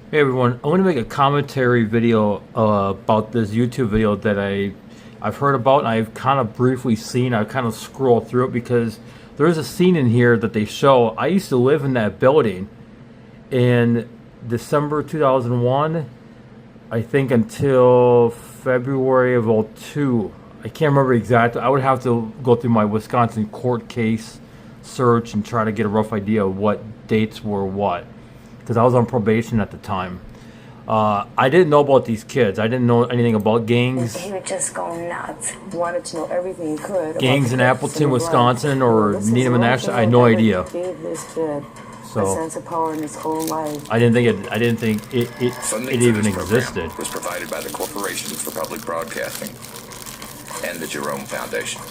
Hey everyone, I'm going to make a commentary video about this YouTube video that I've heard about and I've kind of briefly seen. I kind of scroll through it because there's a scene in here that they show. I used to live in that building in December 2001, I think until February of '02. I can't remember exactly. I would have to go through my Wisconsin court case search and try to get a rough idea of what dates were what, because I was on probation at the time. I didn't know about these kids. I didn't know anything about gangs. He would just go nuts. Wanted to know everything he could. Gangs in Appleton, Wisconsin, or Needham and Nashville. I had no idea. Gave this kid a sense of power in his whole life. I didn't think it even existed. Was provided by the Corporation for Public Broadcasting and the Jerome Foundation.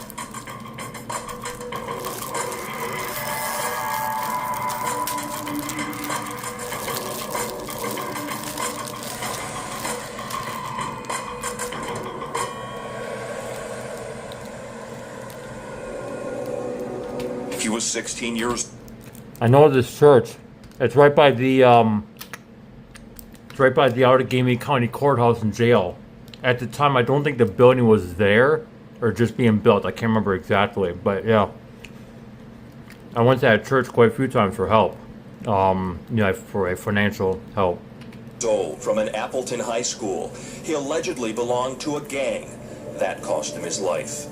He was 16 years. I know this church. It's right by the Allegheny County Courthouse and jail. At the time, I don't think the building was there or just being built. I can't remember exactly, but yeah, I went to that church quite a few times for help. For a financial help. Old from an Appleton high school. He allegedly belonged to a gang. That cost him his life.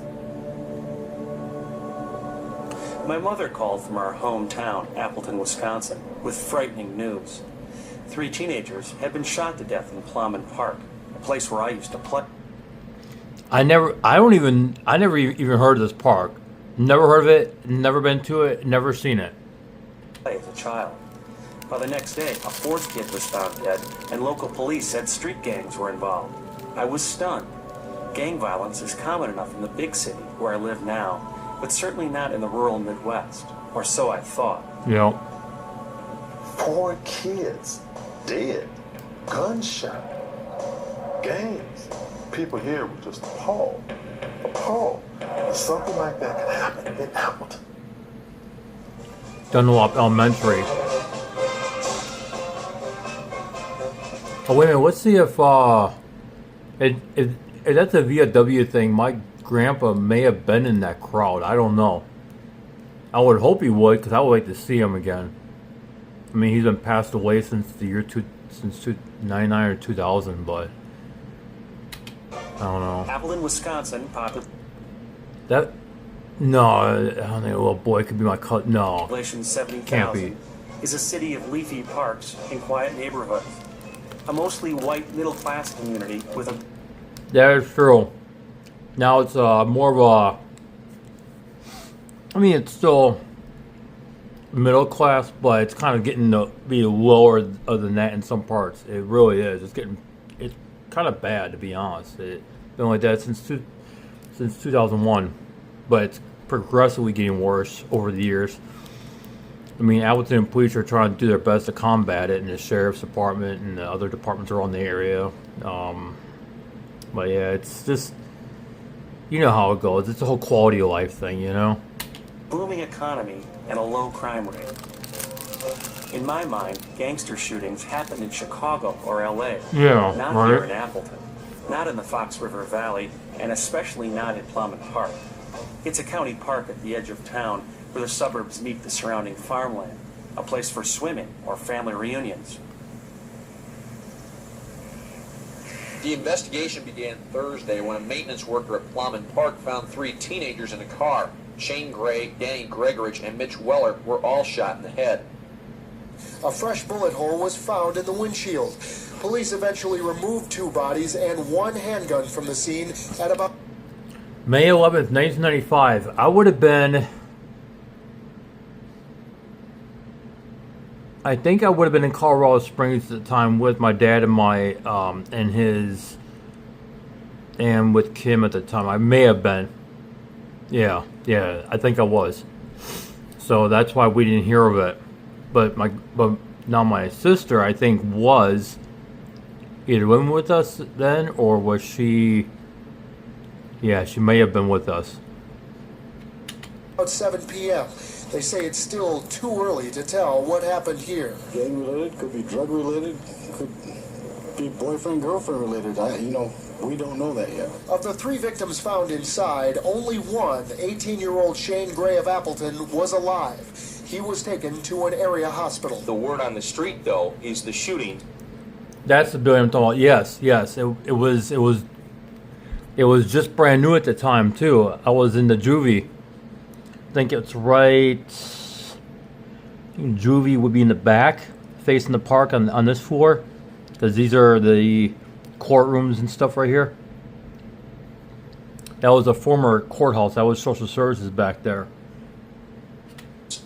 My mother called from our hometown, Appleton, Wisconsin, with frightening news. 3 teenagers had been shot to death in Plowman Park, a place where I used to play. I never even heard of this park. Never heard of it, never been to it, never seen it. As a child. By the next day, a 4th kid was found dead, and local police said street gangs were involved. I was stunned. Gang violence is common enough in the big city, where I live now, but certainly not in the rural Midwest, or so I thought. Yeah. 4 kids dead, gunshot, gangs. People here were just appalled. Something like that could happen in Appleton. Dunlop Elementary. Oh wait a minute, let's see if if that's a VFW thing. My grandpa may have been in that crowd. I don't know. I would hope he would, because I would like to see him again. I mean, he's been passed away since the year 1999 or 2000, but I don't know. Appleton, Wisconsin, That no, I don't think a little boy could be my cousin. No, population 70,000, can't be. Is a city of leafy parks and quiet neighborhoods. A mostly white middle-class community with a... That is true. Now it's more of a... I mean, it's still middle class, but it's kind of getting to be lower than that in some parts. It really is. It's kind of bad, to be honest. It's been like that since 2001, but it's progressively getting worse over the years. I mean, Appleton police are trying to do their best to combat it, and the sheriff's department and the other departments around the area. But yeah, it's just, you know how it goes. It's a whole quality of life thing, you know? Booming economy and a low crime rate. In my mind, gangster shootings happen in Chicago or LA. Yeah, not right. Here in Appleton. Not in the Fox River Valley, and especially not in Plowman Park. It's a county park at the edge of town where the suburbs meet the surrounding farmland, a place for swimming or family reunions. The investigation began Thursday when a maintenance worker at Plowman Park found 3 teenagers in a car. Shane Gray, Danny Gregorich, and Mitch Weller were all shot in the head. A fresh bullet hole was found in the windshield. Police eventually removed 2 bodies and 1 handgun from the scene at about May 11th, 1995. I would have been... I think I would have been in Colorado Springs at the time with my dad and and with Kim at the time. I may have been. Yeah, I think I was. So that's why we didn't hear of it. But now my sister, I think, was either living with us then, or was she? Yeah, she may have been with us. about 7 p.m. They say it's still too early to tell what happened here. Gang related, could be drug related, could be boyfriend girlfriend related. We don't know that yet. Of the 3 victims found inside, only one, 18-year-old Shane Gray of Appleton, was alive. He was taken to an area hospital. The word on the street, though, is the shooting. That's the building I'm talking about. Yes. It was just brand new at the time too. I was in the juvie. I think it's right. Juvie would be in the back, facing the park on this floor, because these are the courtrooms and stuff right here. That was a former courthouse. That was social services back there.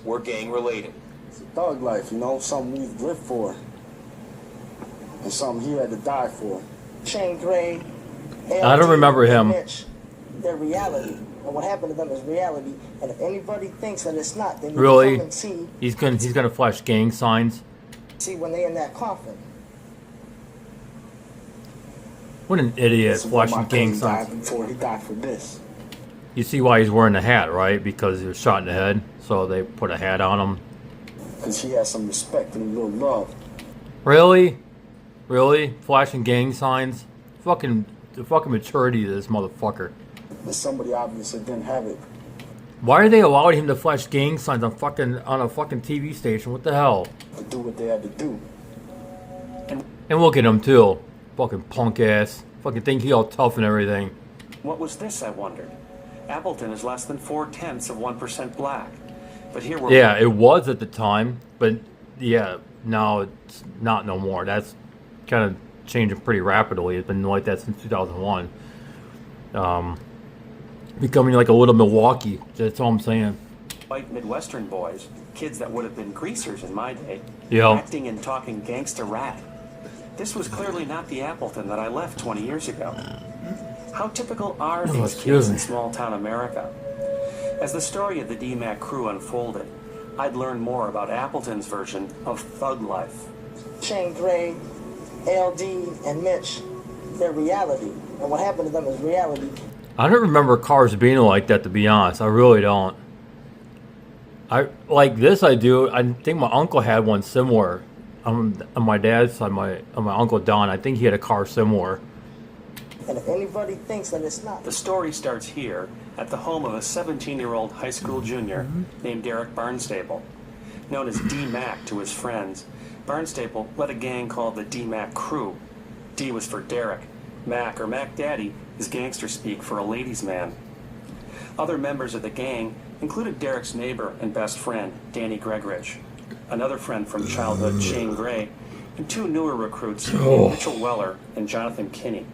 Were gang related. It's a thug life, something we've lived for. And something he had to die for. Shane Gray. I don't remember him. Mitch, they're reality. And what happened to them is reality. And if anybody thinks that it's not, then you Really? come and see. He's gonna flash gang signs. See when they're in that coffin. What an idiot, This is why flashing my gang cousin died signs. before he died for this. You see why he's wearing a hat, right? Because he was shot in the head, so they put a hat on him. Because he has some respect and a little love. Really? Flashing gang signs? The fucking maturity of this motherfucker. But somebody obviously didn't have it. Why are they allowing him to flash gang signs on a fucking TV station? What the hell? To do what they had to do. And look at him too. Fucking punk ass. Fucking think he all tough and everything. What was this, I wondered? Appleton is less than 0.4% black. But here we're... Yeah, it was at the time, but yeah, now it's not no more. That's kind of changing pretty rapidly. It's been like that since 2001. Becoming like a little Milwaukee. That's all I'm saying. White Midwestern boys, kids that would have been greasers in my day, Yeah. acting and talking gangsta rap. This was clearly not the Appleton that I left 20 years ago. How typical are these excuse kids me. in small-town America? As the story of the DMAC crew unfolded, I'd learn more about Appleton's version of thug life. Shane Gray, LD, and Mitch, they're reality. And what happened to them is reality. I don't remember cars being like that, to be honest. I really don't. I like this. I do. I think my uncle had one similar. On my dad's side, my uncle Don. I think he had a car similar. And if anybody thinks that it's not, The story starts here at the home of a 17-year-old high school junior named Derek Barnstable. Known as D-Mac to his friends, Barnstable led a gang called the D-Mac Crew. D was for Derek. Mac, or Mac Daddy, is gangster speak for a ladies' man. Other members of the gang included Derek's neighbor and best friend, Danny Gregorich, another friend from childhood, Shane Gray, and 2 newer recruits, Mitchell Weller and Jonathan Kinney.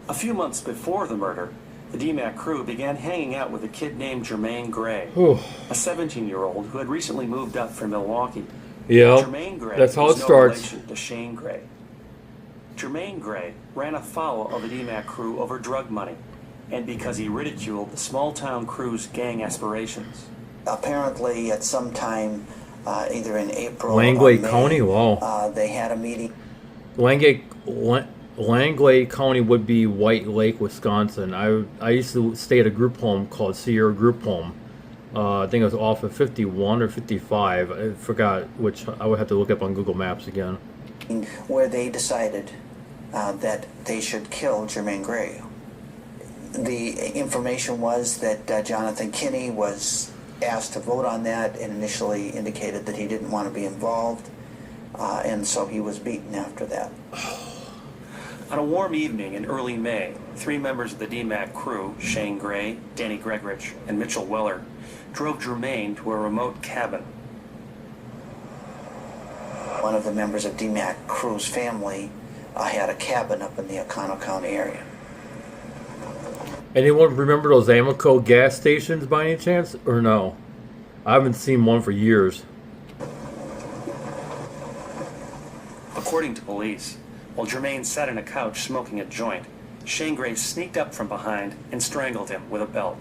A few months before the murder, the DMAC crew began hanging out with a kid named Jermaine Gray, a 17-year-old who had recently moved up from Milwaukee. Yeah, Jermaine Gray that's how was it no starts. relation to Shane Gray. Jermaine Gray ran afoul of the DMAC crew over drug money, and because he ridiculed the small-town crew's gang aspirations. Apparently, at some time, either in April Langley or May, County, wow. they had a meeting. Langley County would be White Lake, Wisconsin. I used to stay at a group home called Sierra Group Home. I think it was off of 51 or 55. I forgot which. I would have to look up on Google Maps again. Where they decided that they should kill Jermaine Gray. The information was that Jonathan Kinney was asked to vote on that and initially indicated that he didn't want to be involved, and so he was beaten after that. On a warm evening in early May, 3 members of the DMAC crew, Shane Gray, Danny Gregorich, and Mitchell Weller, drove Jermaine to a remote cabin. One of the members of DMAC crew's family had a cabin up in the Oconto County area. Anyone remember those Amoco gas stations by any chance, or no? I haven't seen one for years. According to police, while Jermaine sat on a couch smoking a joint, Shane Gray sneaked up from behind and strangled him with a belt.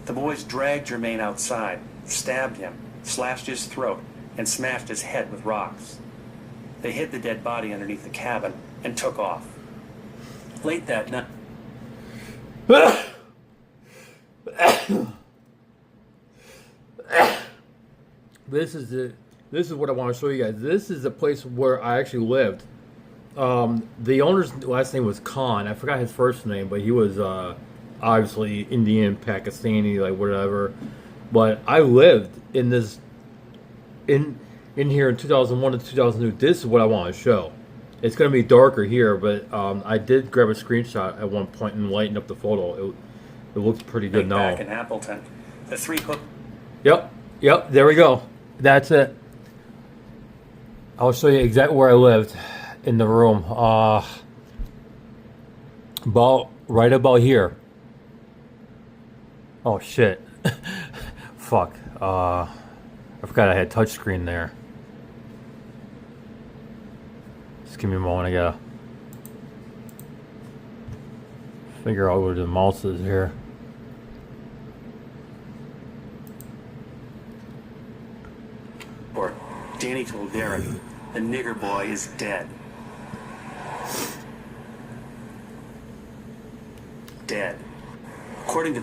The boys dragged Jermaine outside, stabbed him, slashed his throat, and smashed his head with rocks. They hid the dead body underneath the cabin and took off. Late that night, This is what I want to show you guys. This is the place where I actually lived. The owner's last name was Khan. I forgot his first name, but he was obviously Indian, Pakistani, like whatever. But I lived in this in here in 2001 to 2002. This is what I want to show. It's going to be darker here, but I did grab a screenshot at one point and lighten up the photo. It looks pretty good now. Back in Appleton, the 3 hook. Yep. There we go. That's it. I'll show you exactly where I lived in the room. Right about here. Oh shit. Fuck. I forgot I had touchscreen there. Just give me a moment. I gotta figure out where the mouse is here. Danny told Derek, the nigger boy is dead. Dead. According to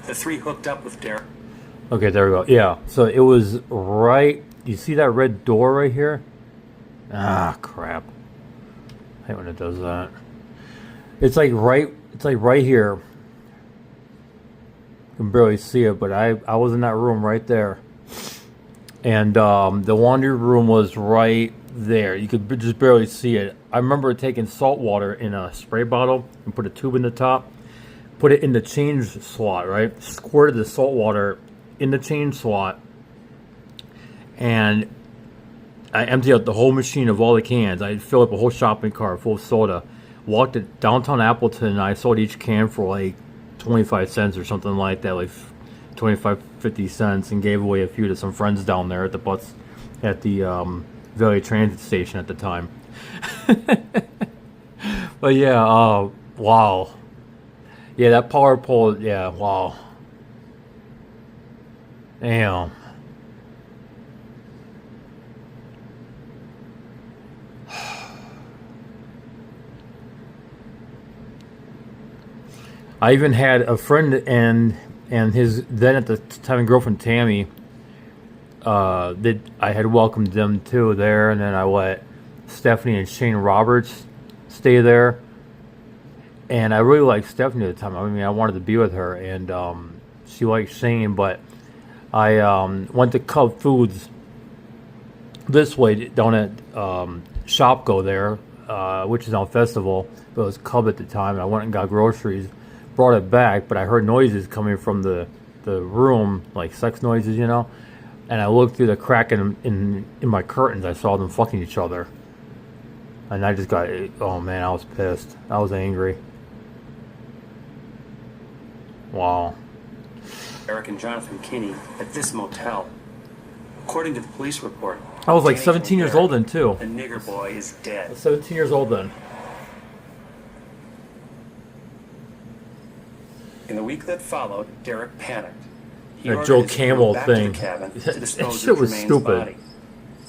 the 3 hooked up with Derek. Okay, there we go. Yeah, so it was right. You see that red door right here? Ah, crap. I hate when it does that. It's like right here. You can barely see it, but I was in that room right there. And the laundry room was right there. You could just barely see it. I remember taking salt water in a spray bottle and put a tube in the top. Put it in the change slot, right? Squirted the salt water in the change slot. And I emptied out the whole machine of all the cans. I filled up a whole shopping cart full of soda. Walked to downtown Appleton and I sold each can for like 25 cents or something like that. Like 25, 50 cents, and gave away a few to some friends down there at the Valley Transit Station at the time. But yeah, wow. Yeah, that power pole, yeah, wow. Damn. I even had a friend and his then at the time girlfriend Tammy. That I had welcomed them too there, and then I let Stephanie and Shane Roberts stay there. And I really liked Stephanie at the time. I mean, I wanted to be with her, and she liked Shane. But I went to Cub Foods this way down at Shopko there, which is on Festival. But it was Cub at the time. I went and got groceries, brought it back, but I heard noises coming from the room, like sex noises, you know. And I looked through the crack in my curtains. I saw them fucking each other, and I just got, oh man, I was pissed. I was angry. Wow. Eric and Jonathan Kinney at this motel. According to the police report, I was like 17 years old then too. The nigger boy is dead. I was 17 years old then. In the week that followed, Derek panicked. He That Joe ordered his crew Camel back thing. to the cabin to That dispose shit of was Jermaine's stupid. body.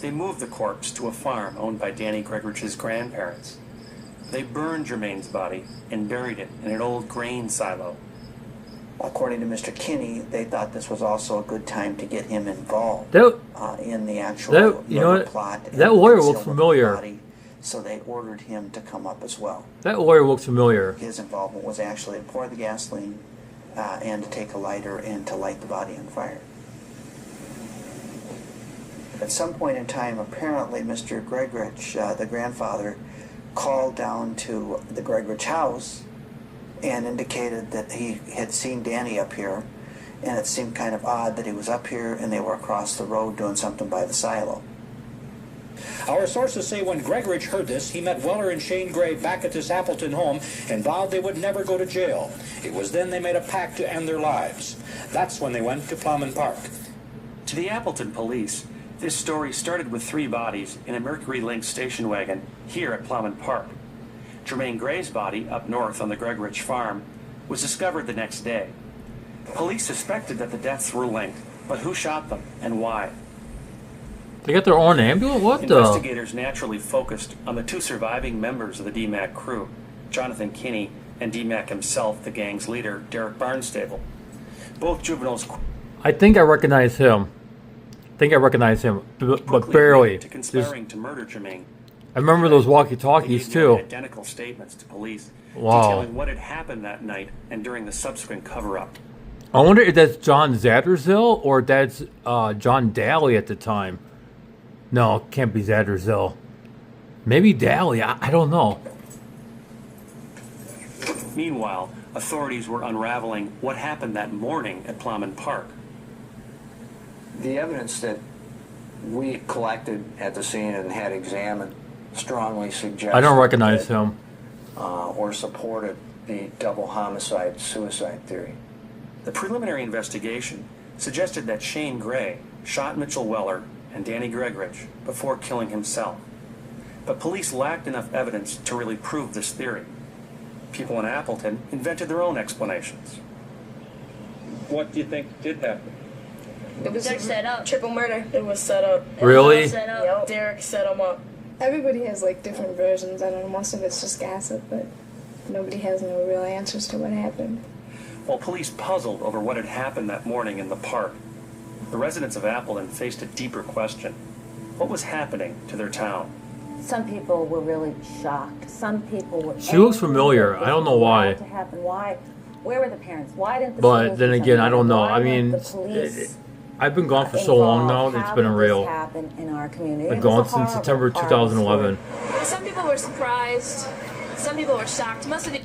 They moved the corpse to a farm owned by Danny Gregorich's grandparents. They burned Jermaine's body and buried it in an old grain silo. According to Mr. Kinney, they thought this was also a good time to get him involved in the actual murder plot. That lawyer looks familiar. Body, so they ordered him to come up as well. That lawyer looks familiar. His involvement was actually to pour the gasoline and to take a lighter and to light the body on fire. At some point in time, apparently, Mr. Gregorich, the grandfather, called down to the Gregorich house and indicated that he had seen Danny up here, and it seemed kind of odd that he was up here and they were across the road doing something by the silo. Our sources say when Gregorich heard this, he met Weller and Shane Gray back at this Appleton home and vowed they would never go to jail. It was then they made a pact to end their lives. That's when they went to Plowman Park. To the Appleton police, this story started with 3 bodies in a Mercury Link station wagon here at Plowman Park. Jermaine Gray's body, up north on the Gregorich farm, was discovered the next day. Police suspected that the deaths were linked, but who shot them and why? They got their own ambulance? What the? Investigators naturally focused on the 2 surviving members of the DMAC crew, Jonathan Kinney and DMAC himself, the gang's leader, Derek Barnstable. Both juveniles... I think I recognize him. But Quickly barely. to conspiring to murder Jermaine. I remember those He walkie-talkies gave too. identical statements to police, Wow. detailing what had happened that night and during the subsequent cover-up. I wonder if that's John Zatterzell or that's John Daly at the time. No, it can't be Zatterzell. Maybe Daly. I don't know. Meanwhile, authorities were unraveling what happened that morning at Plowman Park. The evidence that we collected at the scene and had examined strongly suggests I don't recognize him. Or supported the double homicide suicide theory. The preliminary investigation suggested that Shane Gray shot Mitchell Weller and Danny Gregorich before killing himself. But police lacked enough evidence to really prove this theory. People in Appleton invented their own explanations. What do you think did happen? It was set up. Triple murder. It was set up. Really? Yep. Derek set him up. Everybody has like different versions. I don't know, most of it's just gossip, but nobody has no real answers to what happened. While police puzzled over what had happened that morning in the park, the residents of Appleton faced a deeper question. What was happening to their town? Some people were really shocked. Some people were. She looks familiar. I don't know why. To happen. Why? Where were the parents? Why didn't the But schools then do again, I something? don't know. Why I mean, weren't the police I've been gone for so long now. involved? It's How been did real. this happen in our community? I've It gone was a since horrible, September horrible 2011. Some people were surprised. Some people were shocked. Most of the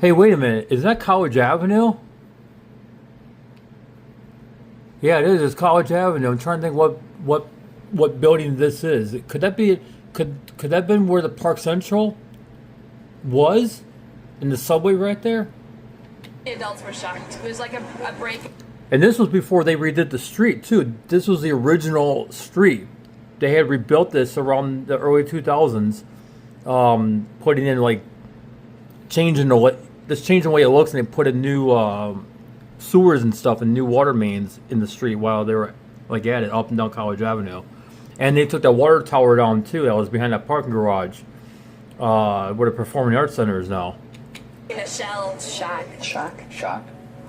Hey, wait a minute. Is that College Avenue? Yeah, it is. It's College Avenue. I'm trying to think what building this is. Could that be? Could that have been where the Park Central was? In the subway right there? adults were shocked. It was like a break. And this was before they redid the street too. This was the original street. They had rebuilt this around the early 2000s, putting in like changing the way it looks, and they put in new sewers and stuff and new water mains in the street while they were like at it up and down College Avenue. And they took that water tower down too. That was behind that parking garage, where the Performing Arts Center is now. In a shell, shock.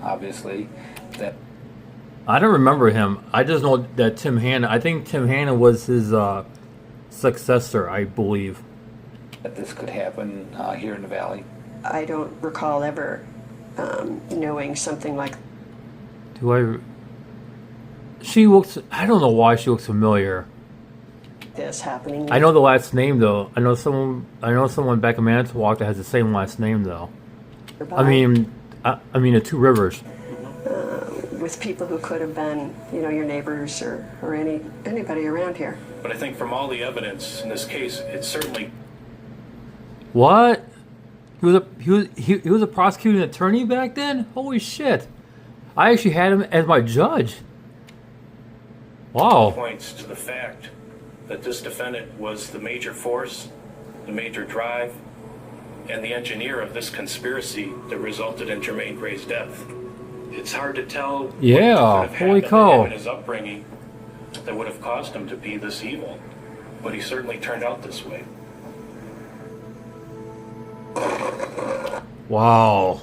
Obviously, that. I don't remember him. I just know that Tim Hanna. I think Tim Hanna was his successor, I believe. That this could happen here in the valley. I don't recall ever knowing something like. She looks. I don't know why she looks familiar. This happening. I know the last name though. I know someone back in Manitowoc that has the same last name though. I mean the Two Rivers. With people who could have been, your neighbors or anybody around here. But I think from all the evidence in this case, it's certainly. What? He was a prosecuting attorney back then? Holy shit! I actually had him as my judge. Wow. Points to the fact that this defendant was the major force, the major drive, and the engineer of this conspiracy that resulted in Jermaine Gray's death. It's hard to tell. Yeah, what could have holy happened to cow. him in his upbringing that would have caused him to be this evil, but he certainly turned out this way. Wow.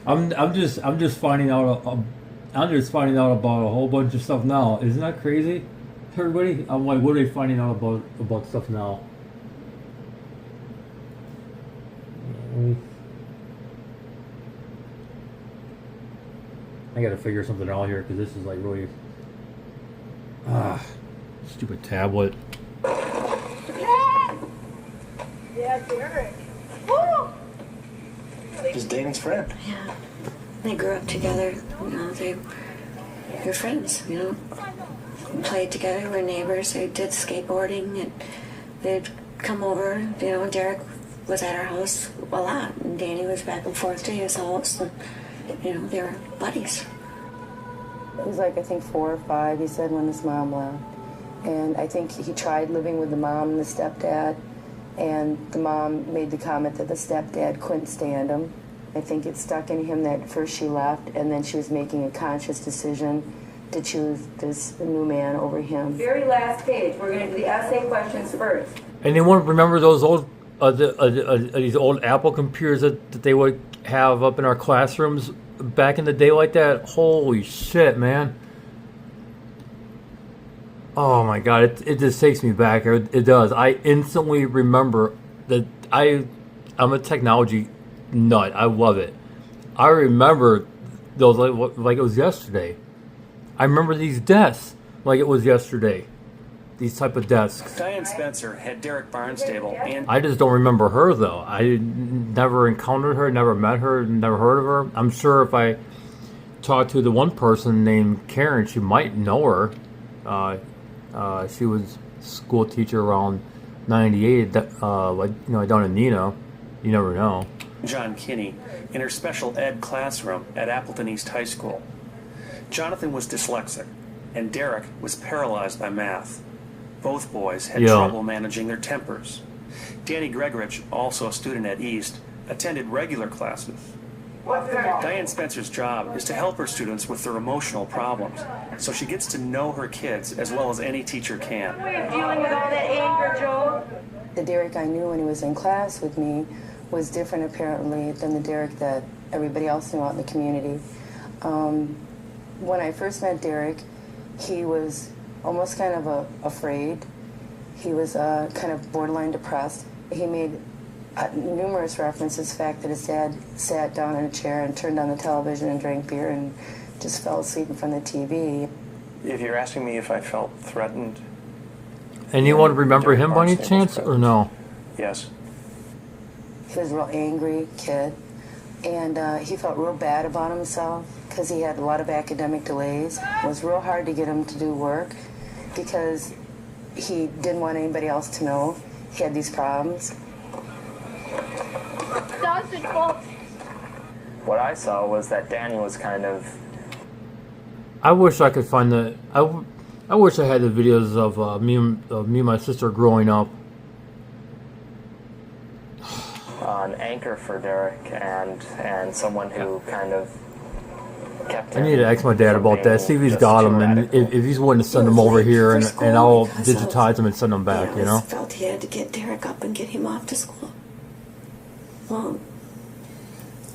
I'm just finding out about a whole bunch of stuff now. Isn't that crazy? Everybody? I'm like, what are they finding out about stuff now? I gotta figure something out here because this is like really stupid tablet. Yeah, Derek. He's Danny's friend. Yeah. They grew up together. They were friends, Played together, were neighbors. They did skateboarding, and they'd come over. Derek was at our house a lot, and Danny was back and forth to his house, and, they were buddies. He was like, I think 4 or 5, he said, when his mom left. And I think he tried living with the mom and the stepdad, and the mom made the comment that the stepdad couldn't stand him. I think it stuck in him that first she left, and then she was making a conscious decision to choose this new man over him. Very last page, we're going to do the essay questions first. Anyone remember those old these old Apple computers that they would have up in our classrooms back in the day like that? Holy shit, man! Oh my god, it just takes me back. It does. I instantly remember that I'm a technology nut. I love it. I remember those like it was yesterday. I remember these desks like it was yesterday. These type of desks. Diane Spencer had Derek Barnstable and... I just don't remember her though. I never encountered her, never met her, never heard of her. I'm sure if I talked to the one person named Karen, she might know her. She was a school teacher around 98, down in Nino. You never know. John Kinney in her special ed classroom at Appleton East High School. Jonathan was dyslexic, and Derek was paralyzed by math. Both boys had trouble managing their tempers. Danny Gregorich, also a student at East, attended regular classes. Diane Spencer's job is to help her students with their emotional problems, so she gets to know her kids as well as any teacher can. We're dealing with all that anger, Joe. The Derek I knew when he was in class with me was different apparently than the Derek that everybody else knew out in the community. When I first met Derek, he was almost kind of afraid. He was kind of borderline depressed. He made numerous references to the fact that his dad sat down in a chair and turned on the television and drank beer and just fell asleep in front of the TV. If you're asking me if I felt threatened... Anyone remember him by any chance, or no? Yes. He was a real angry kid, and he felt real bad about himself because he had a lot of academic delays. It was real hard to get him to do work because he didn't want anybody else to know he had these problems. What I saw was that Danny was kind of... I wish I could find the... I wish I had the videos of me and my sister growing up. An anchor for Derek and someone who kind of kept I him need to ask my dad about that. See if he's got them, and if he's willing to send them over here, and I'll digitize them and send them back. You know. Felt he had to get Derek up and get him off to school. Well,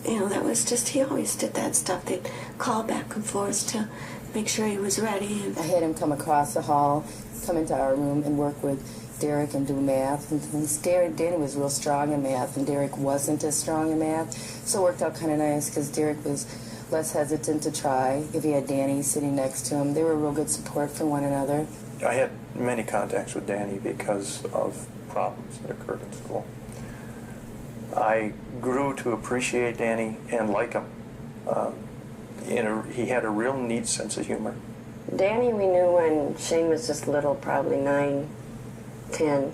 that was just, he always did that stuff. They'd call back and forth to make sure he was ready. I had him come across the hall, come into our room and work with Derek and do math and things. Danny was real strong in math, and Derek wasn't as strong in math, so it worked out kind of nice because Derek was less hesitant to try if he had Danny sitting next to him. They were a real good support for one another. I had many contacts with Danny because of problems that occurred in school. I grew to appreciate Danny and like him. He had a real neat sense of humor. Danny we knew when Shane was just little, probably 9, 10.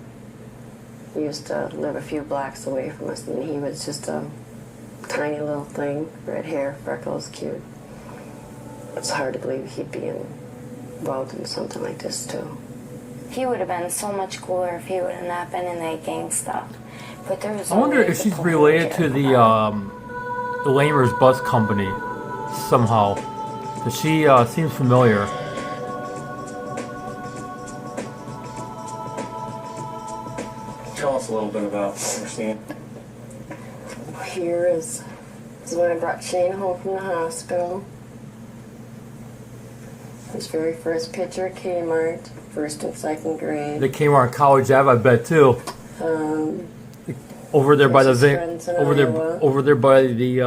He used to live a few blocks away from us, and he was just a tiny little thing, red hair, freckles, cute. It's hard to believe he'd be involved in something like this, too. He would have been so much cooler if he would have not been in that gang stuff. But there was I wonder if she's related to the Lamers Bus Company somehow. Because she seems familiar. Tell us a little bit about what we're seeing. Here is when I brought Shane home from the hospital. His very first picture at Kmart, first and second grade. They came on College Ave, I bet too. Over there by the over there by the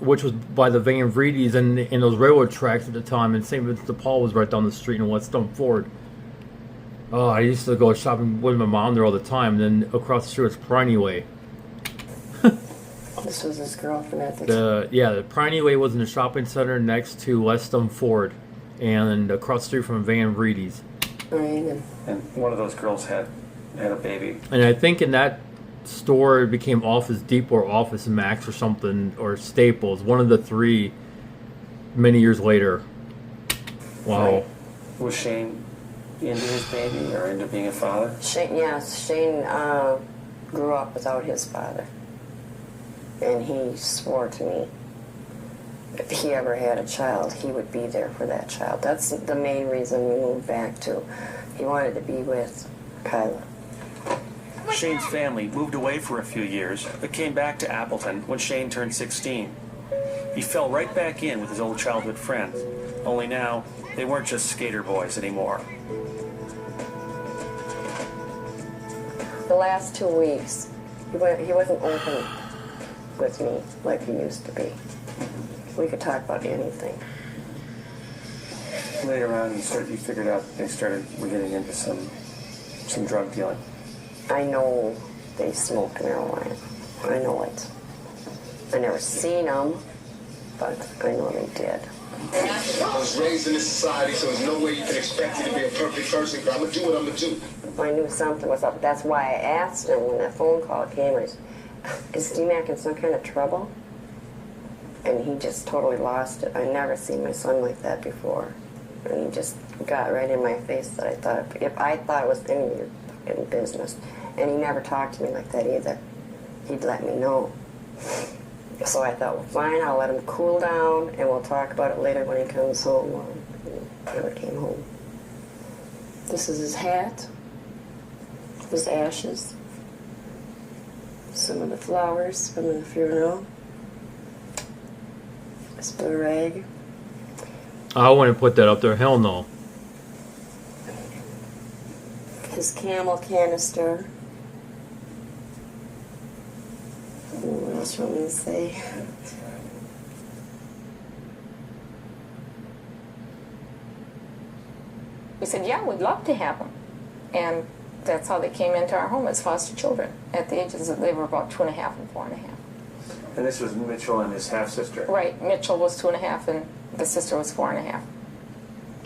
which was by the Van Vredes and those railroad tracks at the time, and St. Vincent de Paul was right down the street in Whetstone Ford. Oh, I used to go shopping with my mom there all the time. Then across the street was Piney Way. This was his girlfriend at the time. The Piney Way was in the shopping center next to Whetstone Ford, and across the street from Van Vredes. Right. And one of those girls had a baby. And I think in that store it became Office Depot or Office Max or something, or Staples, one of the three, many years later. Wow. Right. Was Shane into his baby or into being a father? Shane grew up without his father. And he swore to me if he ever had a child, he would be there for that child. That's the main reason we moved back to. He wanted to be with Kyla. Shane's family moved away for a few years, but came back to Appleton when Shane turned 16. He fell right back in with his old childhood friends, only now they weren't just skater boys anymore. the last 2 weeks, he wasn't open with me like he used to be. We could talk about anything. Later on, you figured out they were getting into some drug dealing. I know they smoked marijuana. I know it. I never seen them, but I know they did. I was raised in this society, so there's no way you can expect me to be a perfect person, but I'm going to do what I'm going to do. I knew something was up. That's why I asked him when that phone call came, is D-Mac in some kind of trouble? And he just totally lost it. I never seen my son like that before. And he just got right in my face that I thought it was any of your fucking business. And he never talked to me like that either. He'd let me know. So I thought, well, fine, I'll let him cool down, and we'll talk about it later when he comes home. Well, he never came home. This is his hat, his ashes, some of the flowers from the funeral, his blue rag. I wouldn't put that up there. Hell no. His camel canister. What else you want me to say? We said, yeah, we'd love to have them. And that's how they came into our home as foster children. At the ages of, they were about 2.5 and 4.5. And this was Mitchell and his half-sister? Right. Mitchell was 2.5 and the sister was 4.5.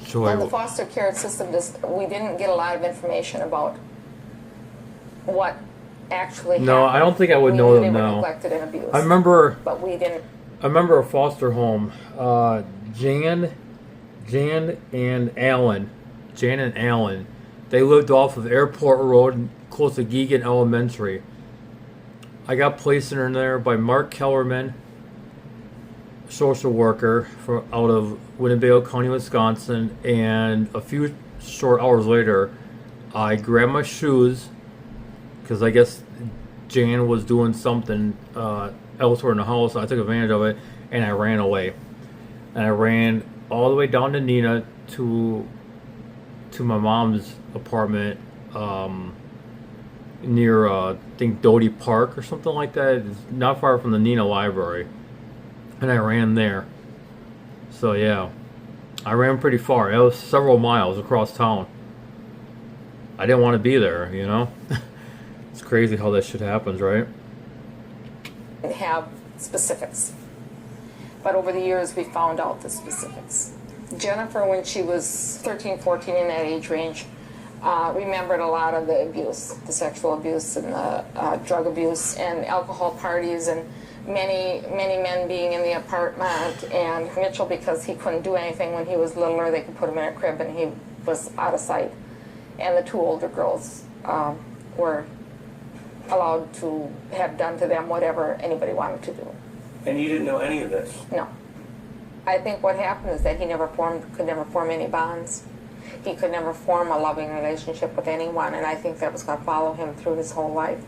So And the foster care system, we didn't get a lot of information about what actually happened. No, I don't think I would We know knew them they were now. neglected and abused. I remember. But we didn't. I remember a foster home. Jan and Alan. They lived off of Airport Road, close to Geegan Elementary. I got placed in there by Mark Kellerman, social worker out of Winnebago County, Wisconsin, and a few short hours later, I grabbed my shoes because I guess Jan was doing something elsewhere in the house. I took advantage of it and I ran away. And I ran all the way down to Nina to my mom's apartment near I think Doty Park or something like that. It's not far from the Nina Library. And I ran there. So yeah, I ran pretty far. It was several miles across town. I didn't want to be there, you know. It's crazy how that shit happens, right? Have specifics. But over the years, we found out the specifics. Jennifer, when she was 13, 14, in that age range, remembered a lot of the abuse, the sexual abuse and the drug abuse and alcohol parties and many men being in the apartment. And Mitchell, because he couldn't do anything when he was littler, they could put him in a crib and he was out of sight. And the two older girls were allowed to have done to them whatever anybody wanted to do. And you didn't know any of this? No. I think what happened is that he could never form any bonds. He could never form a loving relationship with anyone, and I think that was going to follow him through his whole life.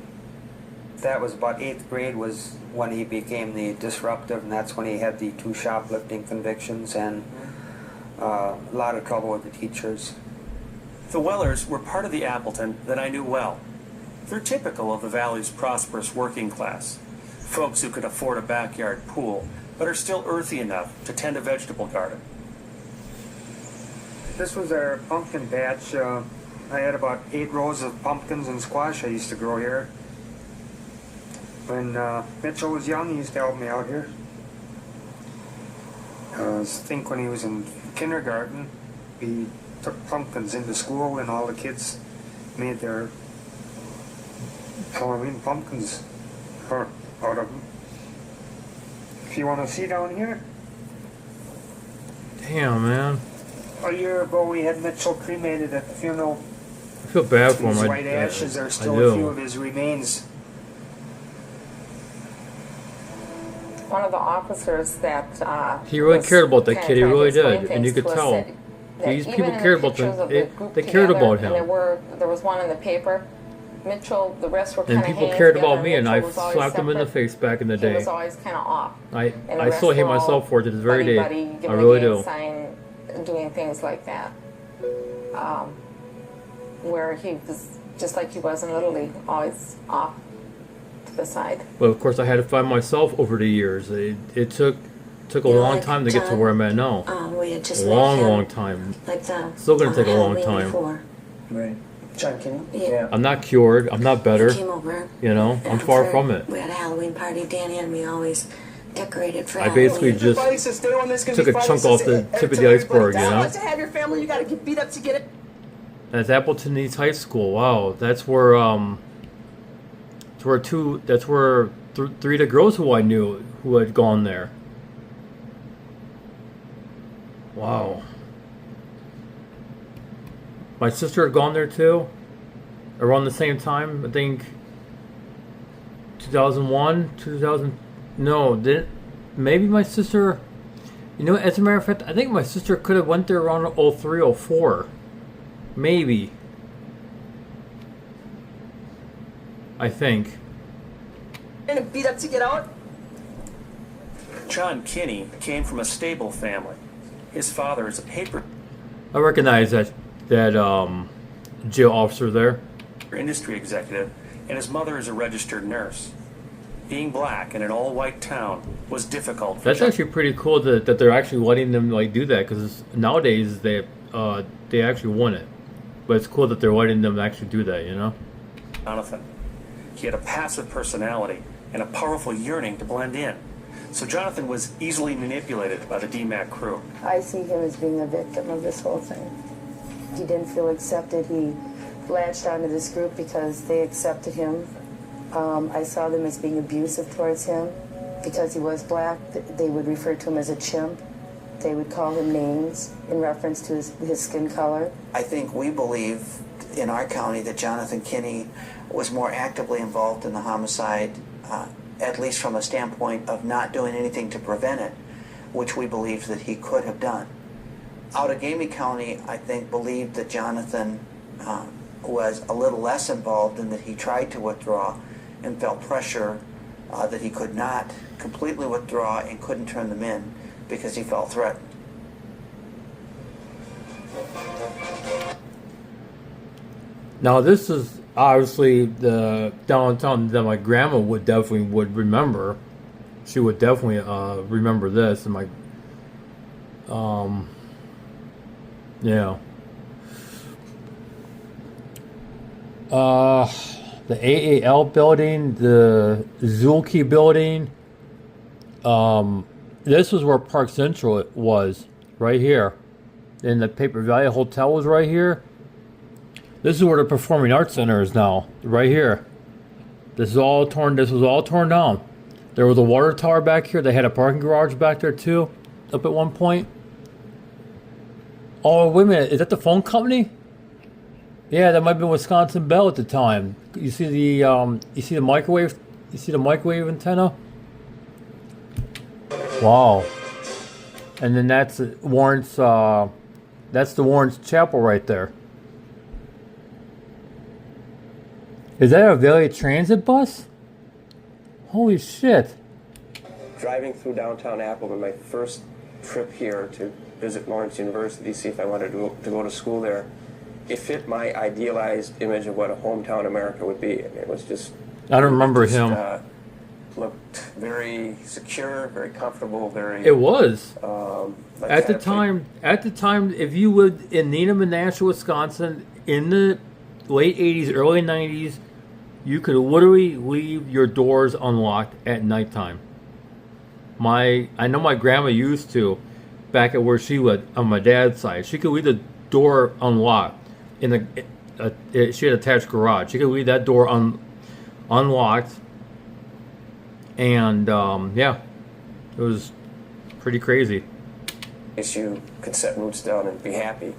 That was about 8th grade was when he became the disruptive, and that's when he had the 2 shoplifting convictions and a lot of trouble with the teachers. The Wellers were part of the Appleton that I knew well. They're typical of the Valley's prosperous working class. Folks who could afford a backyard pool, but are still earthy enough to tend a vegetable garden. This was our pumpkin patch. I had about 8 rows of pumpkins and squash I used to grow here. When Mitchell was young, he used to help me out here. I think when he was in kindergarten, we took pumpkins into school and all the kids made their Halloween pumpkins out of them. If you want to see down here. Damn, man. A year ago, we had Mitchell cremated at the funeral. I feel bad for him. These white ashes are still a few of his remains. One of the officers that he really cared about that kid. He really did, and you could tell. These people cared about them. They cared about him. There was one in the paper. Mitchell, the rest were kind and of people cared about me, and I slapped them in the face back in the day. He was always kind of off. I still hate myself for it to this very day. I really do. Doing things like that, where he just like he was in Little League, always off to the side. But of course, I had to find myself over the years. It took a long time to get to where I'm at now. We had just A met long, him, long time. Like the Still gonna take a long Halloween time. Before. Right. John Kinney? Yeah. I'm not cured. I'm not better. He came over. You know, I'm far from it. We had a Halloween party, Danny and me always decorated for I basically Halloween. just took a chunk off the tip of the iceberg, you know? To have your family, you got to get beat up to get it. That's Appleton East High School. Wow, that's where three of the girls who I knew who had gone there. Wow. My sister had gone there too, around the same time. I think 2001, 2000. No, maybe my sister. You know, as a matter of fact, I think my sister could have went there around 03, 04. Maybe. I think. And beat up to get out? John Kinney came from a stable family. His father is a paper I recognize that jail officer there. industry executive, and his mother is a registered nurse. Being black in an all-white town was difficult for That's John. actually pretty cool that they're actually letting them like do that, because nowadays they actually want it, but it's cool that they're letting them actually do that. You know. Jonathan. He had a passive personality and a powerful yearning to blend in. So Jonathan was easily manipulated by the DMAC crew. I see him as being a victim of this whole thing. He didn't feel accepted. He latched onto this group because they accepted him. I saw them as being abusive towards him. Because he was black, they would refer to him as a chimp. They would call him names in reference to his skin color. I think we believe in our county that Jonathan Kinney was more actively involved in the homicide, at least from a standpoint of not doing anything to prevent it, which we believe that he could have done. Outagamie County, I think, believed that Jonathan was a little less involved and that he tried to withdraw and felt pressure that he could not completely withdraw and couldn't turn them in because he felt threatened. Now this is obviously the downtown that my grandma would remember. She would definitely remember this, and yeah. The AAL building, the Zulke building. This was where Park Central was, right here. And the Paper Valley Hotel was right here. This is where the Performing Arts Center is now, right here. This was all torn down. There was a water tower back here. They had a parking garage back there too, up at one point. Oh, wait a minute, is that the phone company? Yeah, that might have been Wisconsin Bell at the time. You see the microwave? You see the microwave antenna? Wow. And then that's Warren's. That's the Warren's Chapel right there. Is that a Valley Transit bus? Holy shit! Driving through downtown Appleton, my first trip here to visit Lawrence University, see if I wanted to go to school there. It fit my idealized image of what a hometown America would be. And it was just... I don't remember him. Looked very secure, very comfortable, very... It was. Like At the time, if you lived in Needham and Nashua, Wisconsin, in the late 80s, early 90s, you could literally leave your doors unlocked at nighttime. I know my grandma used to, back at where she lived, on my dad's side. She could leave the door unlocked. She had an attached garage. She could leave that door unlocked. And, yeah, it was pretty crazy. You could set roots down and be happy.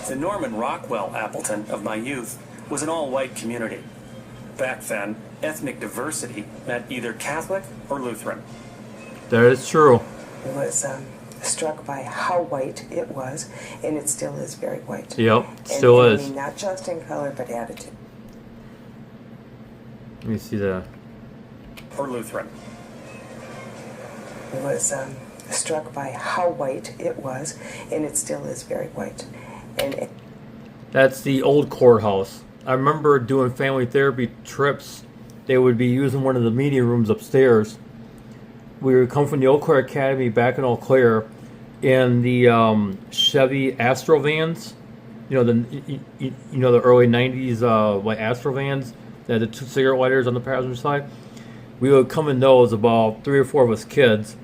The Norman Rockwell Appleton of my youth was an all-white community. Back then, ethnic diversity meant either Catholic or Lutheran. That is true. I was struck by how white it was, and it still is very white. Yep, still and, is. I mean, not just in color, but attitude. Let me see that. Or Lutheran. I was struck by how white it was, and it still is very white. And That's the old courthouse. I remember doing family therapy trips. They would be using one of the meeting rooms upstairs. We would come from the Eau Claire Academy back in Eau Claire in the Chevy Astro vans. You know the early '90s like Astro vans that had the 2 cigarette lighters on the passenger side. We would come in those, about 3 or 4 of us kids,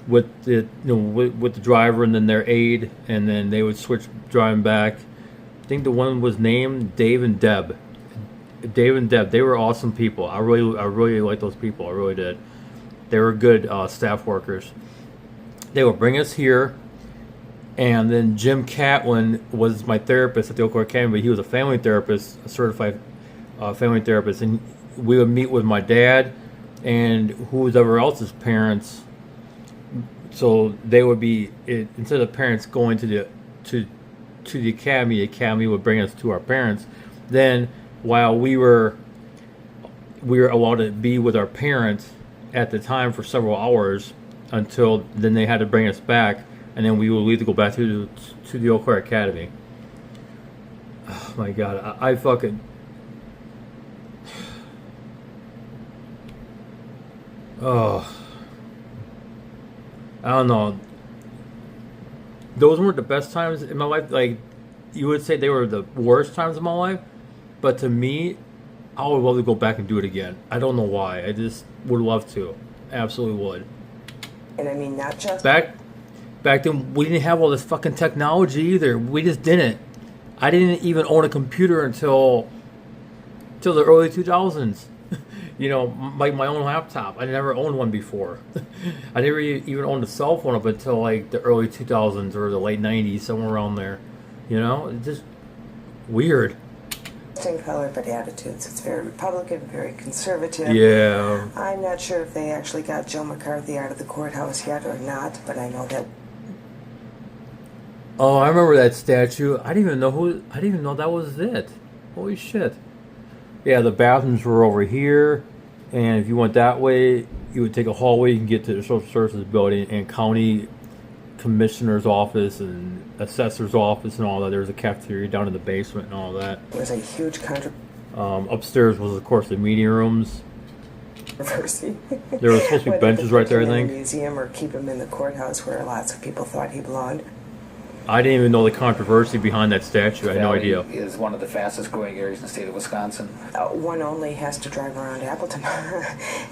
with the with the driver and then their aide, and then they would switch driving back. I think the one was named Dave and Deb. Dave and Deb, they were awesome people. I really liked those people. I really did. They were good staff workers. They would bring us here, and then Jim Catlin was my therapist at the Eau Claire Academy. But he was a family therapist, a certified family therapist, and we would meet with my dad and whoever else's parents. So they would be, instead of parents going to the academy would bring us to our parents. Then while we were allowed to be with our parents at the time for several hours, until then they had to bring us back, and then we would leave to go back to the Eau Claire Academy. Oh my God, I fucking... Oh, I don't know. Those weren't the best times in my life. Like, you would say they were the worst times of my life, but to me, I would love to go back and do it again. I don't know why. I just would love to. Absolutely would. And I mean, not just back then, we didn't have all this fucking technology either. We just didn't. I didn't even own a computer until the early 2000s. You know, like my own laptop. I never owned one before. I never even owned a cell phone up until like the early 2000s or the late 90s, somewhere around there. You know, it's just weird. Same color, but attitudes. It's very Republican, very conservative. Yeah. I'm not sure if they actually got Joe McCarthy out of the courthouse yet or not, but I know that. Oh, I remember that statue. I didn't even know that was it. Holy shit. Yeah, the bathrooms were over here, and if you went that way, you would take a hallway. You can get to the social services building and county commissioner's office and assessor's office and all that. There was a cafeteria down in the basement and all that. It was a huge upstairs was, of course, the meeting rooms. Controversy. There were supposed to be benches right there, I think. In the museum or keep him in the courthouse where lots of people thought he belonged. I didn't even know the controversy behind that statue. I had no idea. Is one of the fastest growing areas in the state of Wisconsin. One only has to drive around Appleton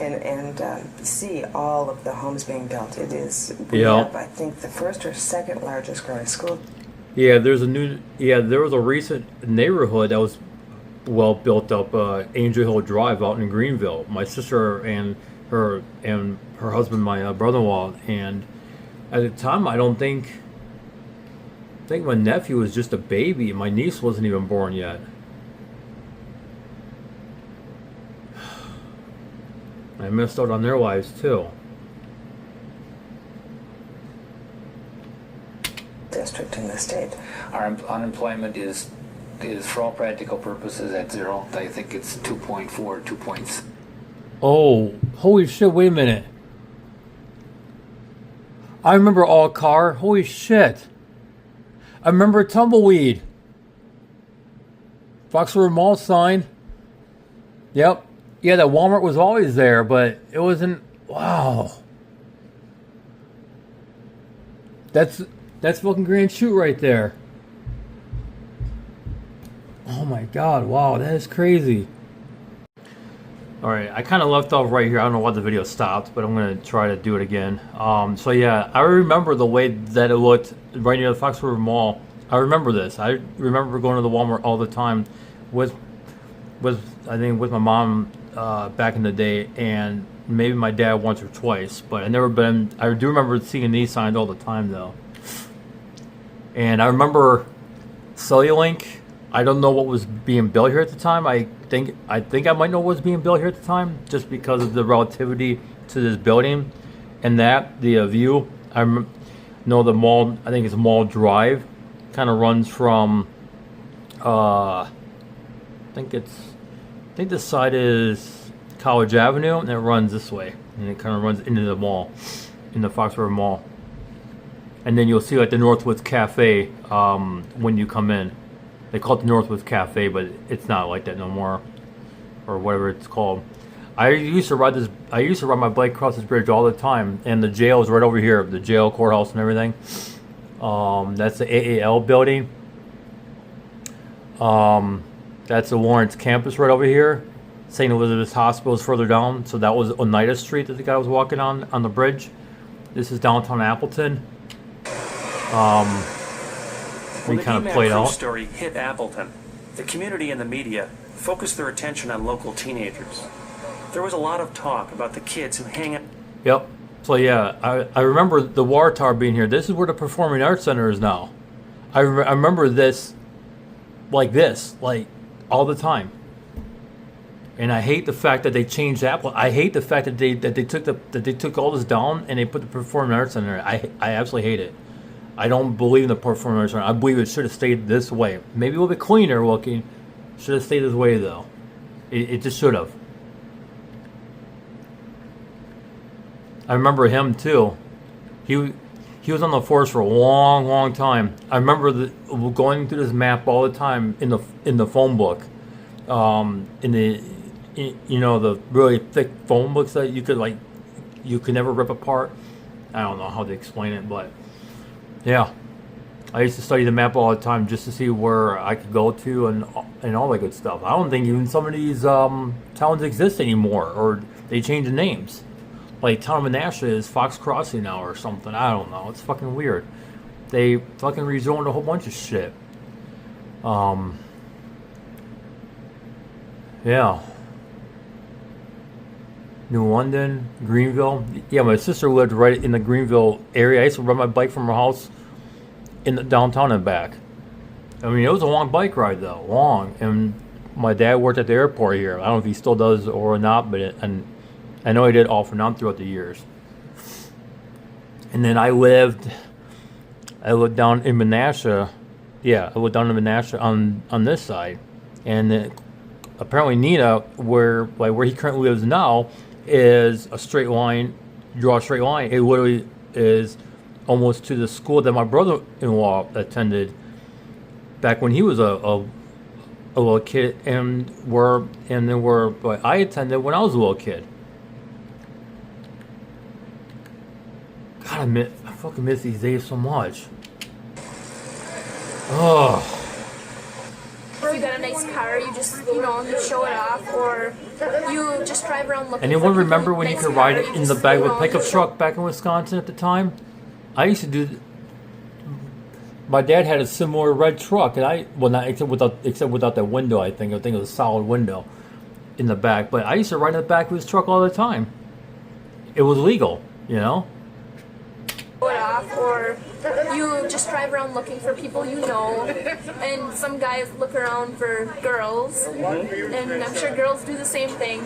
and see all of the homes being built. It is, we have, I think, the first or second largest growing school. Yeah, there was a recent neighborhood that was well built up, Angel Hill Drive out in Greenville. My sister and her husband, my brother-in-law, and at the time, I think my nephew was just a baby. My niece wasn't even born yet. I missed out on their lives too. District in the state. Our unemployment is for all practical purposes at 0. I think it's 2.4, 2.6. Oh, holy shit! Wait a minute. I remember All Car. Holy shit! I remember Tumbleweed. Fox River Mall sign. Yep. Yeah, that Walmart was always there, but it wasn't. Wow. That's fucking Grand Chute right there. Oh my God! Wow, that is crazy. All right, I kind of left off right here. I don't know why the video stopped, but I'm gonna try to do it again. So yeah, I remember the way that it looked right near the Fox River Mall. I remember this. I remember going to the Walmart all the time with my mom back in the day, and maybe my dad once or twice. But I do remember seeing these signs all the time though. And I remember Cellulink. I don't know what was being built here at the time. I think I might know what was being built here at the time, just because of the relativity to this building, and that the view. I know the mall. I think it's Mall Drive. Kind of runs from. I think this side is College Avenue, and it runs this way, and it kind of runs into the mall, in the Fox River Mall. And then you'll see like the Northwoods Cafe when you come in. They call it the Northwoods Cafe, but it's not like that no more, or whatever it's called. I used to ride my bike across this bridge all the time, and the jail is right over here, the jail, courthouse, and everything. That's the AAL building. That's the Lawrence campus right over here. St. Elizabeth's Hospital is further down, so that was Oneida Street that the guy was walking on the bridge. This is downtown Appleton. We kind of played out. When the story hit Appleton, the community and the media focused their attention on local teenagers. There was a lot of talk about the kids who hang out. Yep. So yeah, I remember the water tower being here. This is where the Performing Arts Center is now. I remember this, like all the time. And I hate the fact that they changed Apple. I hate the fact that they took all this down and they put the Performing Arts Center. I absolutely hate it. I don't believe in the Performing Arts Center. I believe it should have stayed this way. Maybe a little bit cleaner looking. Should have stayed this way though. It just should have. I remember him too. He was on the force for a long, long time. I remember going through this map all the time in the phone book, the really thick phone books that you could never rip apart. I don't know how to explain it, but yeah, I used to study the map all the time just to see where I could go to and all that good stuff. I don't think even some of these towns exist anymore, or they change the names. Like town of Menasha is Fox Crossing now or something. I don't know. It's fucking weird. They fucking rezoned a whole bunch of shit. Yeah. New London, Greenville. Yeah, my sister lived right in the Greenville area. I used to ride my bike from her house in the downtown and back. I mean, it was a long bike ride though, long. And my dad worked at the airport here. I don't know if he still does or not, but I know he did off and on throughout the years. And then I lived down in Menasha. Yeah, I lived down in Menasha on this side. And apparently Nina, where he currently lives now, is a straight line. Draw a straight line. It literally is almost to the school that my brother-in-law attended back when he was a little kid, and where I attended when I was a little kid. God, I fucking miss these days so much. Oh. If you got a nice car, you just, you show it off, or you just drive around looking Anyone for remember when nice you could car, ride it in the back of a pickup truck back in Wisconsin at the time? I used to do. My dad had a similar red truck, and except without that window. I think it was a solid window in the back. But I used to ride in the back of his truck all the time. It was legal, it off, or you just drive around looking for people and some guys look around for girls, and I'm sure girls do the same thing.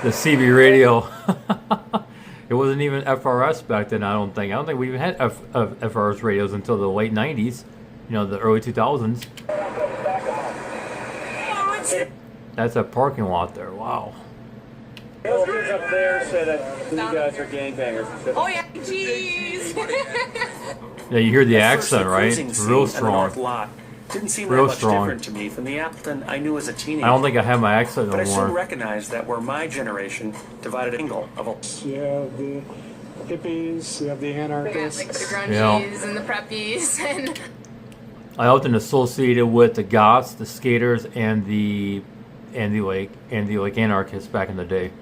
The CB radio. It wasn't even FRS back then, I don't think. I don't think we even had FRS radios until the late 90s, the early 2000s. That's a parking lot there, wow. Those kids up there said that you guys are gangbangers. Oh yeah, jeez. Yeah, you hear the accent, right? It's real strong. Didn't seem real that much strong. different to me from the Appleton I knew as a teenager. I don't think I have my accent no more. But I soon more. recognized that where my generation divided angle of a... You have the hippies, you have the anarchists. Like the grungies and the preppies and... I often associated with the goths, the skaters, and the anarchists back in the day.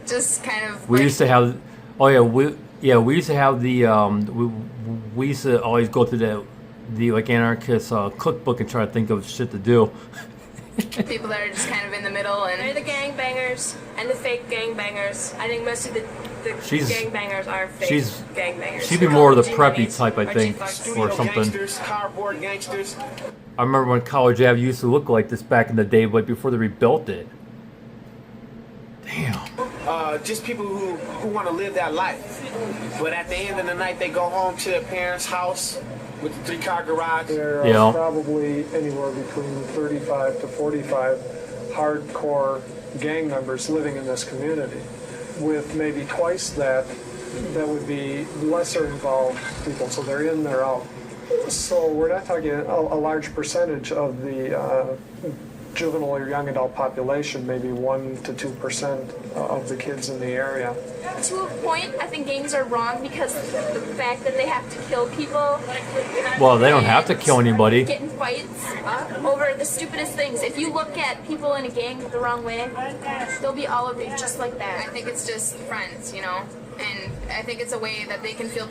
Just kind of. We used to have. Oh yeah, we used to have the. We used to always go through the anarchist cookbook and try to think of shit to do. People that are just kind of in the middle, and they're the gangbangers and the fake gangbangers. I think most of the gangbangers are fake gangbangers. She'd be more of the preppy type, I think, or something. Gangsters, cardboard gangsters. I remember when College Ave used to look like this back in the day, but before they rebuilt it. Damn. Just people who want to live that life. But at the end of the night, they go home to their parents' house with the 3-car garage. There are probably anywhere between 35 to 45 hardcore gang members living in this community, with maybe twice that that would be lesser involved people, so they're in, they're out. So we're not talking a large percentage of the juvenile or young adult population, maybe 1 to 2% of the kids in the area. To a point, I think gangs are wrong because the fact that they have to kill people. Well, they don't have to kill anybody. Get in fights over the stupidest things. If you look at people in a gang the wrong way, they'll be all over you just like that. I think it's just friends, you know, and I think it's a way that they can feel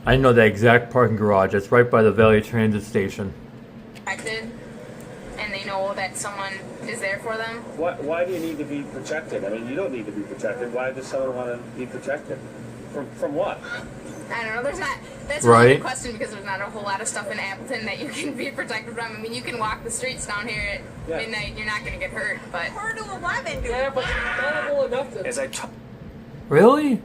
I know the exact parking garage. It's right by the Valley Transit Station. protected, and they know that someone is there for them. Why do you need to be protected? I mean, you don't need to be protected. Why does someone want to be protected? From what? I don't know. There's not. That's a Right. really good question because there's not a whole lot of stuff in Appleton that you can be protected from. I mean, you can walk the streets down here at midnight. You're not going to get hurt, but. Her to 11. Yeah, but vulnerable enough to. As I Really?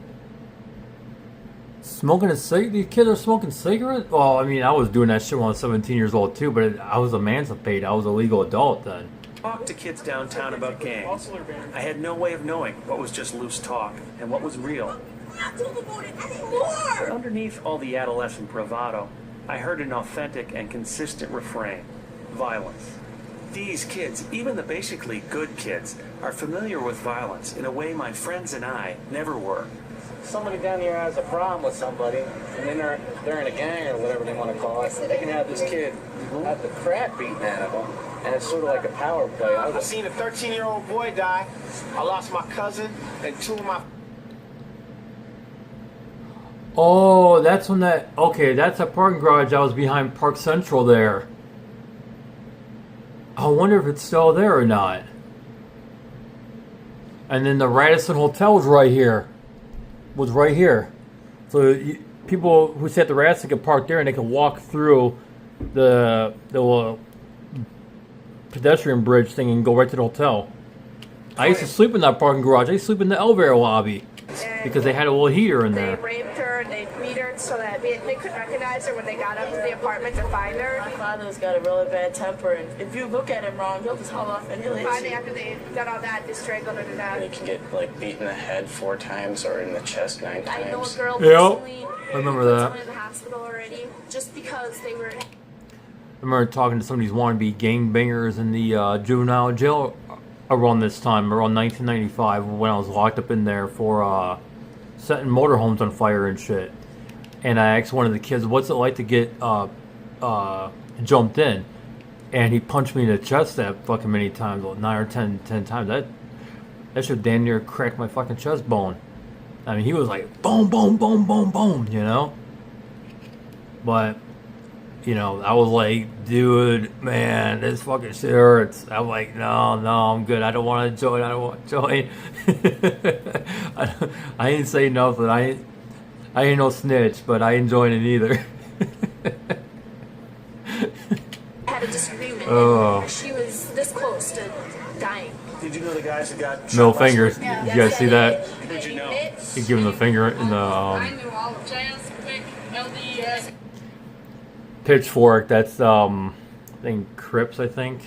Smoking a cig? These kids are smoking cigarettes? Well, I mean, I was doing that shit when I was 17 years old too, but I was emancipated. I was a legal adult then. talked to kids downtown about gangs, I had no way of knowing what was just loose talk and what was real. But underneath all the adolescent bravado, I heard an authentic and consistent refrain: violence. These kids, even the basically good kids, are familiar with violence in a way my friends and I never were. Somebody down here has a problem with somebody, and then they're in a gang or whatever they want to call it. They can have this kid have the crap beaten out of them, and it's sort of like a power play. I've seen a 13-year-old boy die. I lost my cousin and 2 of my. Oh, that's when that... Okay, that's a parking garage that was behind Park Central there. I wonder if it's still there or not. And then the Radisson Hotel was right here. Was right here. So people who stay at the Radisson could park there and they could walk through the pedestrian bridge thing and go right to the hotel. I used to sleep in that parking garage. I used to sleep in the elevator lobby because they had a little heater in there. They raped her and they beat her so that they couldn't recognize her when they got up to the apartment to find her. My father's got a really bad temper, and if you look at him wrong, he'll just haul off and he'll hit Finally, you. after they done all that, they strangled her to death. You can get like beat in the head 4 times or in the chest 9 times. I know a girl Yep. recently I remember went that. to the hospital already just because they were. I remember talking to some of these wannabe gangbangers in the juvenile jail around this time, around 1995, when I was locked up in there for setting motorhomes on fire and shit. And I asked one of the kids, what's it like to get jumped in? And he punched me in the chest that fucking many times, well, 9 or 10 times. That should damn near crack my fucking chest bone. I mean, he was like, boom, boom, boom, boom, boom, you know? But... You know, I was like, dude, man, this fucking shit hurts. I'm like, no, I'm good. I don't want to join. I don't want to join. I ain't say nothing. I ain't no snitch, but I ain't joining either. Had a disagreement. Oh. And she was this close to dying. Did you know the guys that got Middle shot last fingers. week? You guys see that? Did you know? He gave him the finger in the I knew all of Jazz, Quick, LDS. pitchfork. That's I think Crips. I think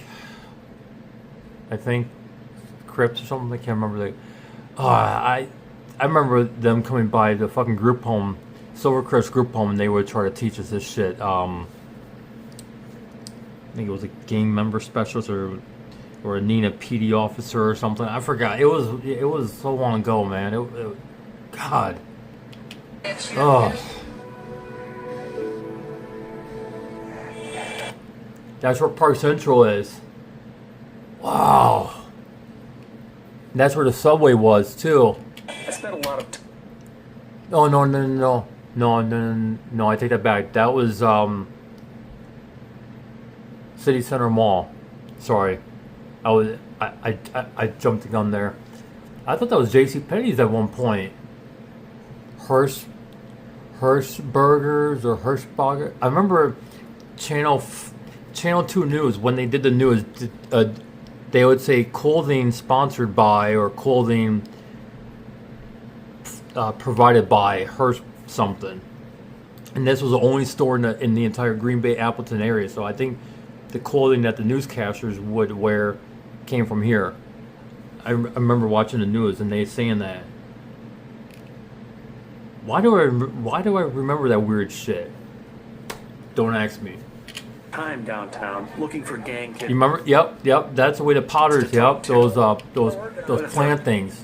Crips or something. I can't remember. I remember them coming by the fucking group home, Silvercrest group home, and they would try to teach us this shit. I think it was a gang member specialist or a Nina PD officer or something. I forgot. It was so long ago, man. God. Oh. That's where Park Central is. Wow. And that's where the subway was too. I spent a lot of time. Oh no! I take that back. That was City Center Mall. Sorry, I jumped the gun there. I thought that was J.C. Penney's at one point. Hirsch Burgers or Hirschburger. I remember Channel 2 News, when they did the news, they would say clothing sponsored by or clothing provided by Hirsch something. And this was the only store in the entire Green Bay Appleton area. So I think the clothing that the newscasters would wear came from here. I remember watching the news and they saying that. Why do I remember that weird shit? Don't ask me. Time downtown looking for gang kidnappers. You remember? Yep. That's the way the powders. Yep, those plant things.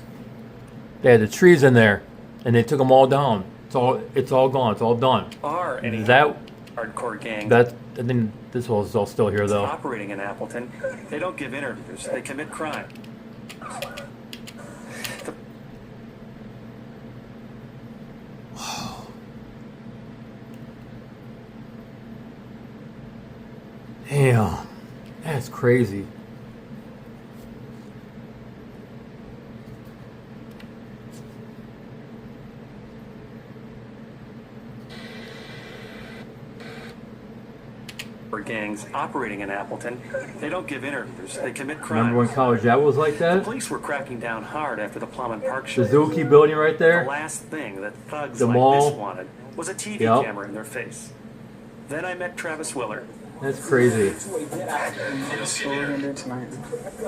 They had the trees in there, and they took them all down. It's all gone. It's all done. Are any That hardcore gang I think this was all still here though. operating in Appleton? They don't give interviews. They commit crime. Damn, that's crazy. For gangs operating in Appleton, they don't give interviews. They commit crime. Remember when College Ave was like The that? police were cracking down hard after the Plum and Park The shooting. Zuki building right The there. last thing that thugs The like mall. this wanted was a TV Yep. camera in their face. Then I met Travis Willard. That's crazy.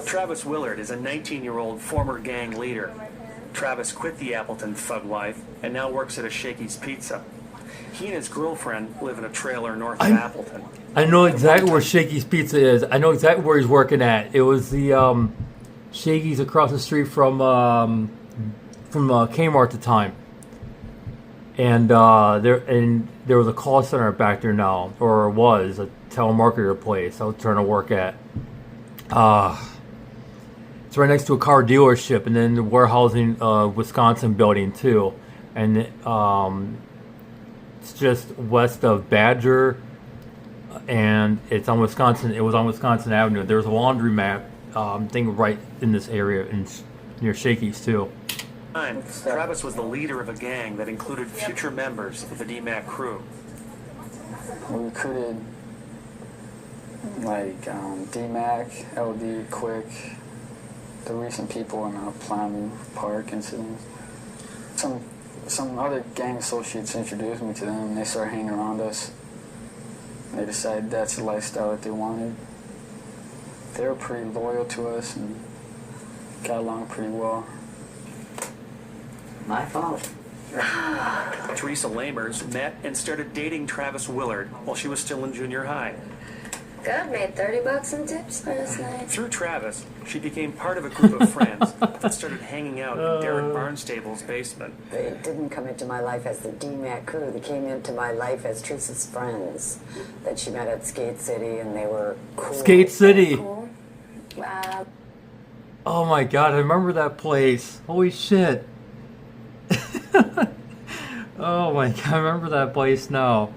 Travis Willard is a 19-year-old former gang leader. Travis quit the Appleton thug life and now works at a Shakey's Pizza. He and his girlfriend live in a trailer north of Appleton. I know exactly where Shakey's Pizza is. I know exactly where he's working at. It was the Shakey's across the street from Kmart at the time. And there was a call center back there now, or was a telemarketer place I was trying to work at. It's right next to a car dealership, and then the warehousing Wisconsin building too, and it's just west of Badger, and it's on Wisconsin. It was on Wisconsin Avenue. There's a laundromat thing right in this area, near Shakey's too. Travis was the leader of a gang that included future members of the DMAC crew. We recruited like DMAC, LD, Quick, the recent people in the Plum Park incident. Some other gang associates introduced me to them, and they started hanging around us. They decided that's the lifestyle that they wanted. They were pretty loyal to us and got along pretty well. My fault. Teresa Lamers met and started dating Travis Willard while she was still in junior high. God made $30 in tips last night. Through Travis, she became part of a group of friends that started hanging out in Derek Barnstable's basement. They didn't come into my life as the DMAC crew. They came into my life as Teresa's friends that she met at Skate City, and they were cool. Skate City. Cool. Oh my god, I remember that place. Holy shit. Oh my god, I remember that place now.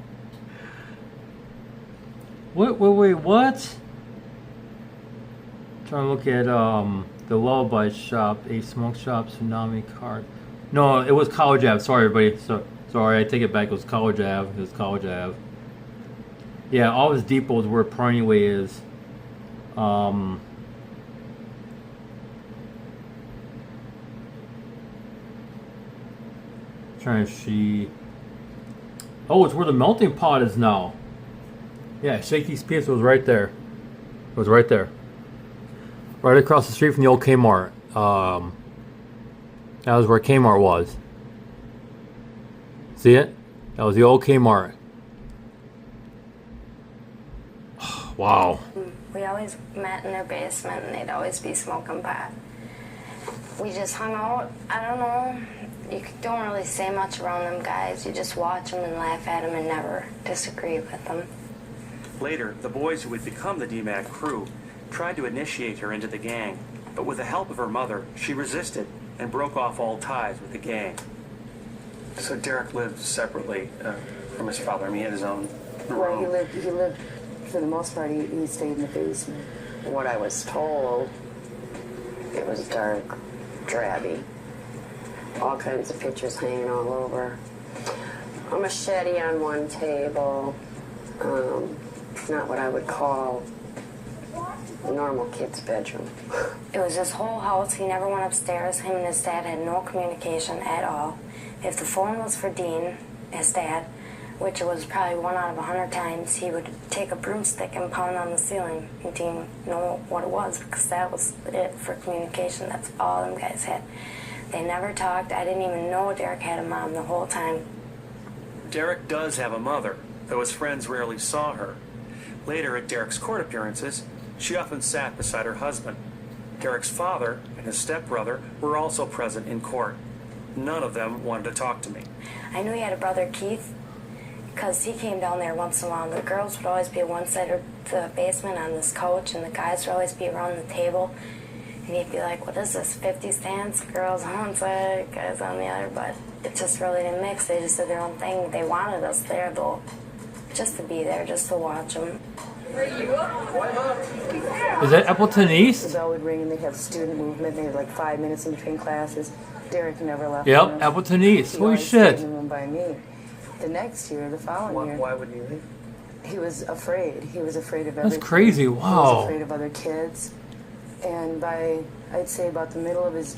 Wait, what? Trying to look at the Lullaby Shop, a smoke shop, Tsunami Cart. No, it was College Ave. Sorry, everybody. Sorry, I take it back. It was College Ave. It was College Ave. Yeah, all his depots where Parney Way is. Trying to see. Oh, it's where the melting pot is now. Yeah, Shakey's Pizza was right there. It was right there. Right across the street from the old Kmart. That was where Kmart was. See it? That was the old Kmart. Wow. We always met in their basement, and they'd always be smoking pot. We just hung out. I don't know. You don't really say much around them guys. You just watch them and laugh at them and never disagree with them. Later, the boys who would become the DMAC crew tried to initiate her into the gang, but with the help of her mother, she resisted and broke off all ties with the gang. So Derek lived separately from his father. I mean, he had his own room. Well, he lived for the most part, he stayed in the basement. What I was told, it was dark, drabby. All kinds of pictures hanging all over. A machete on one table. Not what I would call a normal kid's bedroom. It was his whole house. He never went upstairs. Him and his dad had no communication at all. If the phone was for Dean, his dad, which it was probably 1 out of 100 times, he would take a broomstick and pound on the ceiling. And Dean knew what it was because that was it for communication. That's all them guys had. They never talked. I didn't even know Derek had a mom the whole time. Derek does have a mother, though his friends rarely saw her. Later, at Derek's court appearances, she often sat beside her husband. Derek's father and his stepbrother were also present in court. None of them wanted to talk to me. I knew he had a brother, Keith, because he came down there once in a while. The girls would always be on one side of the basement on this couch, and the guys would always be around the table. And he'd be like, what is this, 50 stands? Girls on one side, guys on the other. But it just really didn't mix. They just did their own thing. They wanted us there, though, just to be there, just to watch them. Is that Appleton East? The bell would ring and they'd have student movement. They had like 5 minutes in between classes. Derek never left. Yep, Appleton East. Holy shit. He always stayed in the room by me. The next year, the following year. Why would he leave? He was afraid. He was afraid of everything. That's crazy. Wow. He was afraid of other kids. And by, I'd say about the middle of his...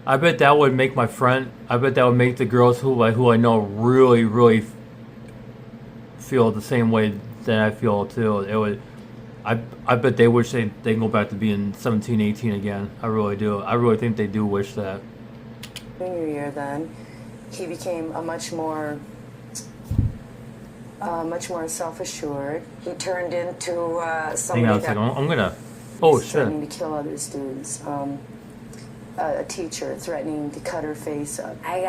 I bet that would make my friend, I bet that would make the girls who I know really, really feel the same way that I feel too. It would, I bet they wish they can go back to being 17, 18 again. I really do. I really think they do wish that. Junior year then, he became a much more self-assured. He turned into somebody Hang on a second. I'm gonna. Oh shit! Threatening to kill other students. A teacher threatening to cut her face up. I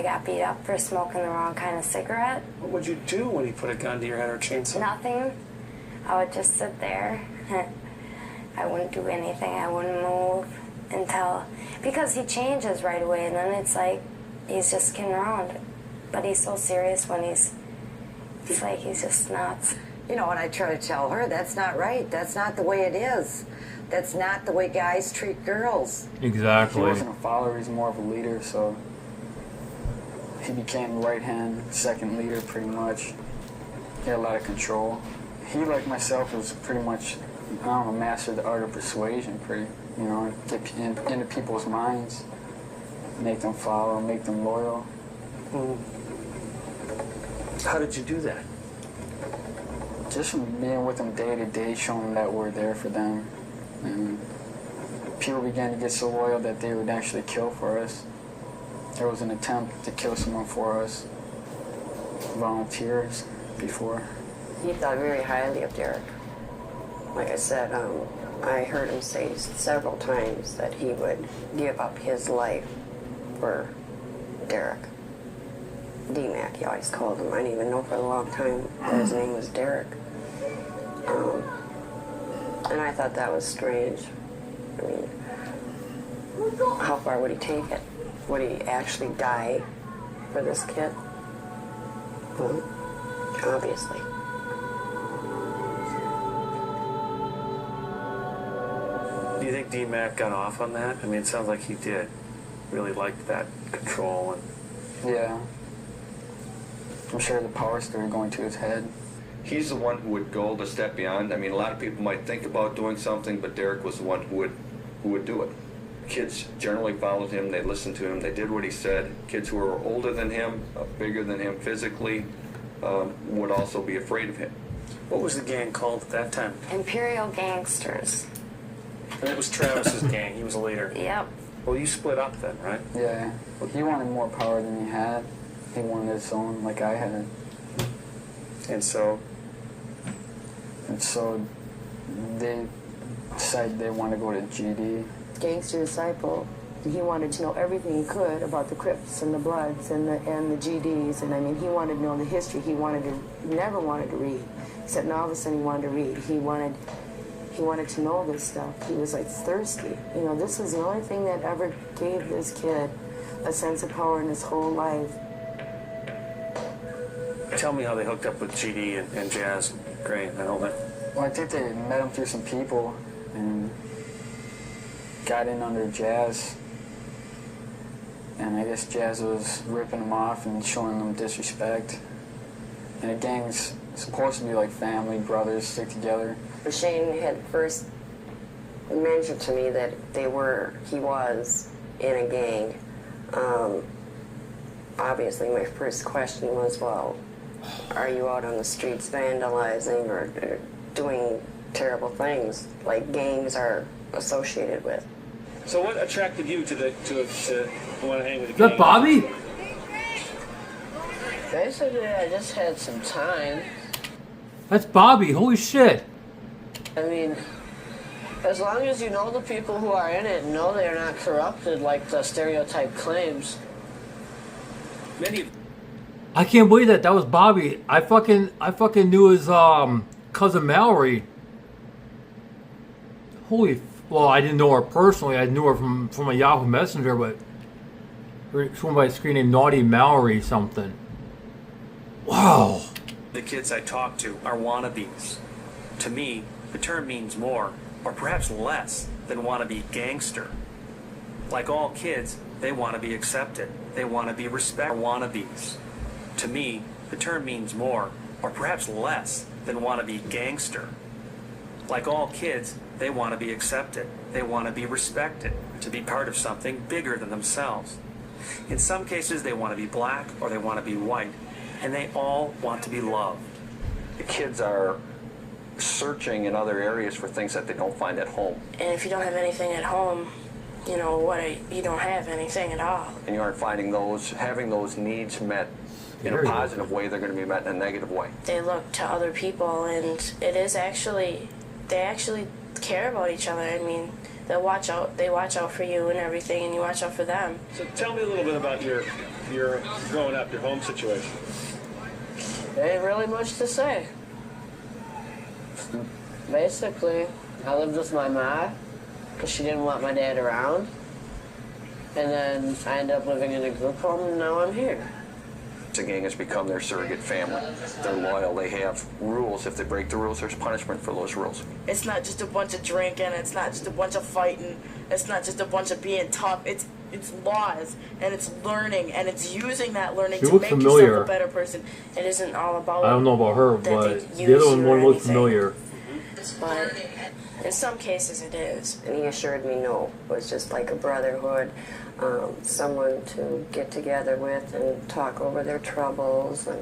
got beat up for smoking the wrong kind of cigarette. What would you do when he put a gun to your head or chainsaw? Nothing. I would just sit there. I wouldn't do anything. I wouldn't move until, because he changes right away, and then it's like he's just kidding around. But he's so serious when it's like he's just nuts. You know, and I try to tell her that's not right. That's not the way it is. That's not the way guys treat girls. Exactly. He wasn't a follower, he's more of a leader, so he became right-hand, second leader pretty much. He had a lot of control. He, like myself, was pretty much, I don't know, mastered the art of persuasion, get into people's minds, make them follow, make them loyal. How did you do that? Just from being with them day to day, showing them that we're there for them. And people began to get so loyal that they would actually kill for us. There was an attempt to kill someone for us, volunteers before. He thought very highly of Derek. Like I said, I heard him say several times that he would give up his life for Derek. D-Mac, he always called him. I didn't even know for a long time that his name was Derek. And I thought that was strange. I mean, how far would he take it? Would he actually die for this kid? Well, obviously. Do you think D-Mac got off on that? I mean, it sounds like he did. Really liked that control. Yeah. I'm sure the power started going to his head. He's the one who would go the step beyond. I mean, a lot of people might think about doing something, but Derek was the one who would do it. Kids generally followed him. They listened to him. They did what he said. Kids who were older than him, bigger than him physically, would also be afraid of him. What was the gang called at that time? Imperial Gangsters. And it was Travis's gang. He was a leader. Yep. Well, you split up then, right? Yeah. He wanted more power than he had. He wanted his own, like I had. And so they decided they wanted to go to GD. Gangster disciple. He wanted to know everything he could about the Crips and the Bloods and the GDs, and I mean, he wanted to know the history. He never wanted to read, except now all of a sudden he wanted to read. He wanted to know this stuff. He was like thirsty. You know, this was the only thing that ever gave this kid a sense of power in his whole life. Tell me how they hooked up with GD and Jazz Gray and all that. Well, I think they met him through some people and got in under Jazz. And I guess Jazz was ripping them off and showing them disrespect. And a gang's supposed to be like family, brothers, stick together. Shane had first mentioned to me that he was in a gang. Obviously, my first question was, well, are you out on the streets vandalizing or doing terrible things like gangs are associated with? So what attracted you to want to hang with the Is that gang? Bobby? Basically, I just had some time. That's Bobby. Holy shit. I mean, as long as you know the people who are in it and know they're not corrupted like the stereotype claims. I can't believe that. That was Bobby. I fucking knew his cousin Mallory. Well, I didn't know her personally. I knew her from a Yahoo Messenger, but she went by a screen named Naughty Mallory something. Wow. The kids I talk to are wannabes. To me, the term means more, or perhaps less, than wannabe gangster. Like all kids, they want to be accepted. They want to be respected. Wannabes. To me, the term means more, or perhaps less, than wannabe gangster. Like all kids, they want to be accepted. They want to be respected, to be part of something bigger than themselves. In some cases, they want to be black or they want to be white, and they all want to be loved. The kids are searching in other areas for things that they don't find at home. And if you don't have anything at home, you don't have anything at all. And you aren't finding having those needs met in a positive way, they're going to be met in a negative way. They look to other people, and they actually care about each other. I mean, they watch out for you and everything, and you watch out for them. So tell me a little bit about your growing up, your home situation. There ain't really much to say. Basically, I lived with my ma because she didn't want my dad around. And then I ended up living in a group home, and now I'm here. The gang has become their surrogate family. They're loyal. They have rules. If they break the rules, there's punishment for those rules. It's not just a bunch of drinking. It's not just a bunch of fighting. It's not just a bunch of being tough. It's laws, and it's learning, and it's using that learning to make yourself a better person. It isn't all about. I don't know about her, but the other one looks familiar. But in some cases, it is. And he assured me no. It was just like a brotherhood, someone to get together with and talk over their troubles, and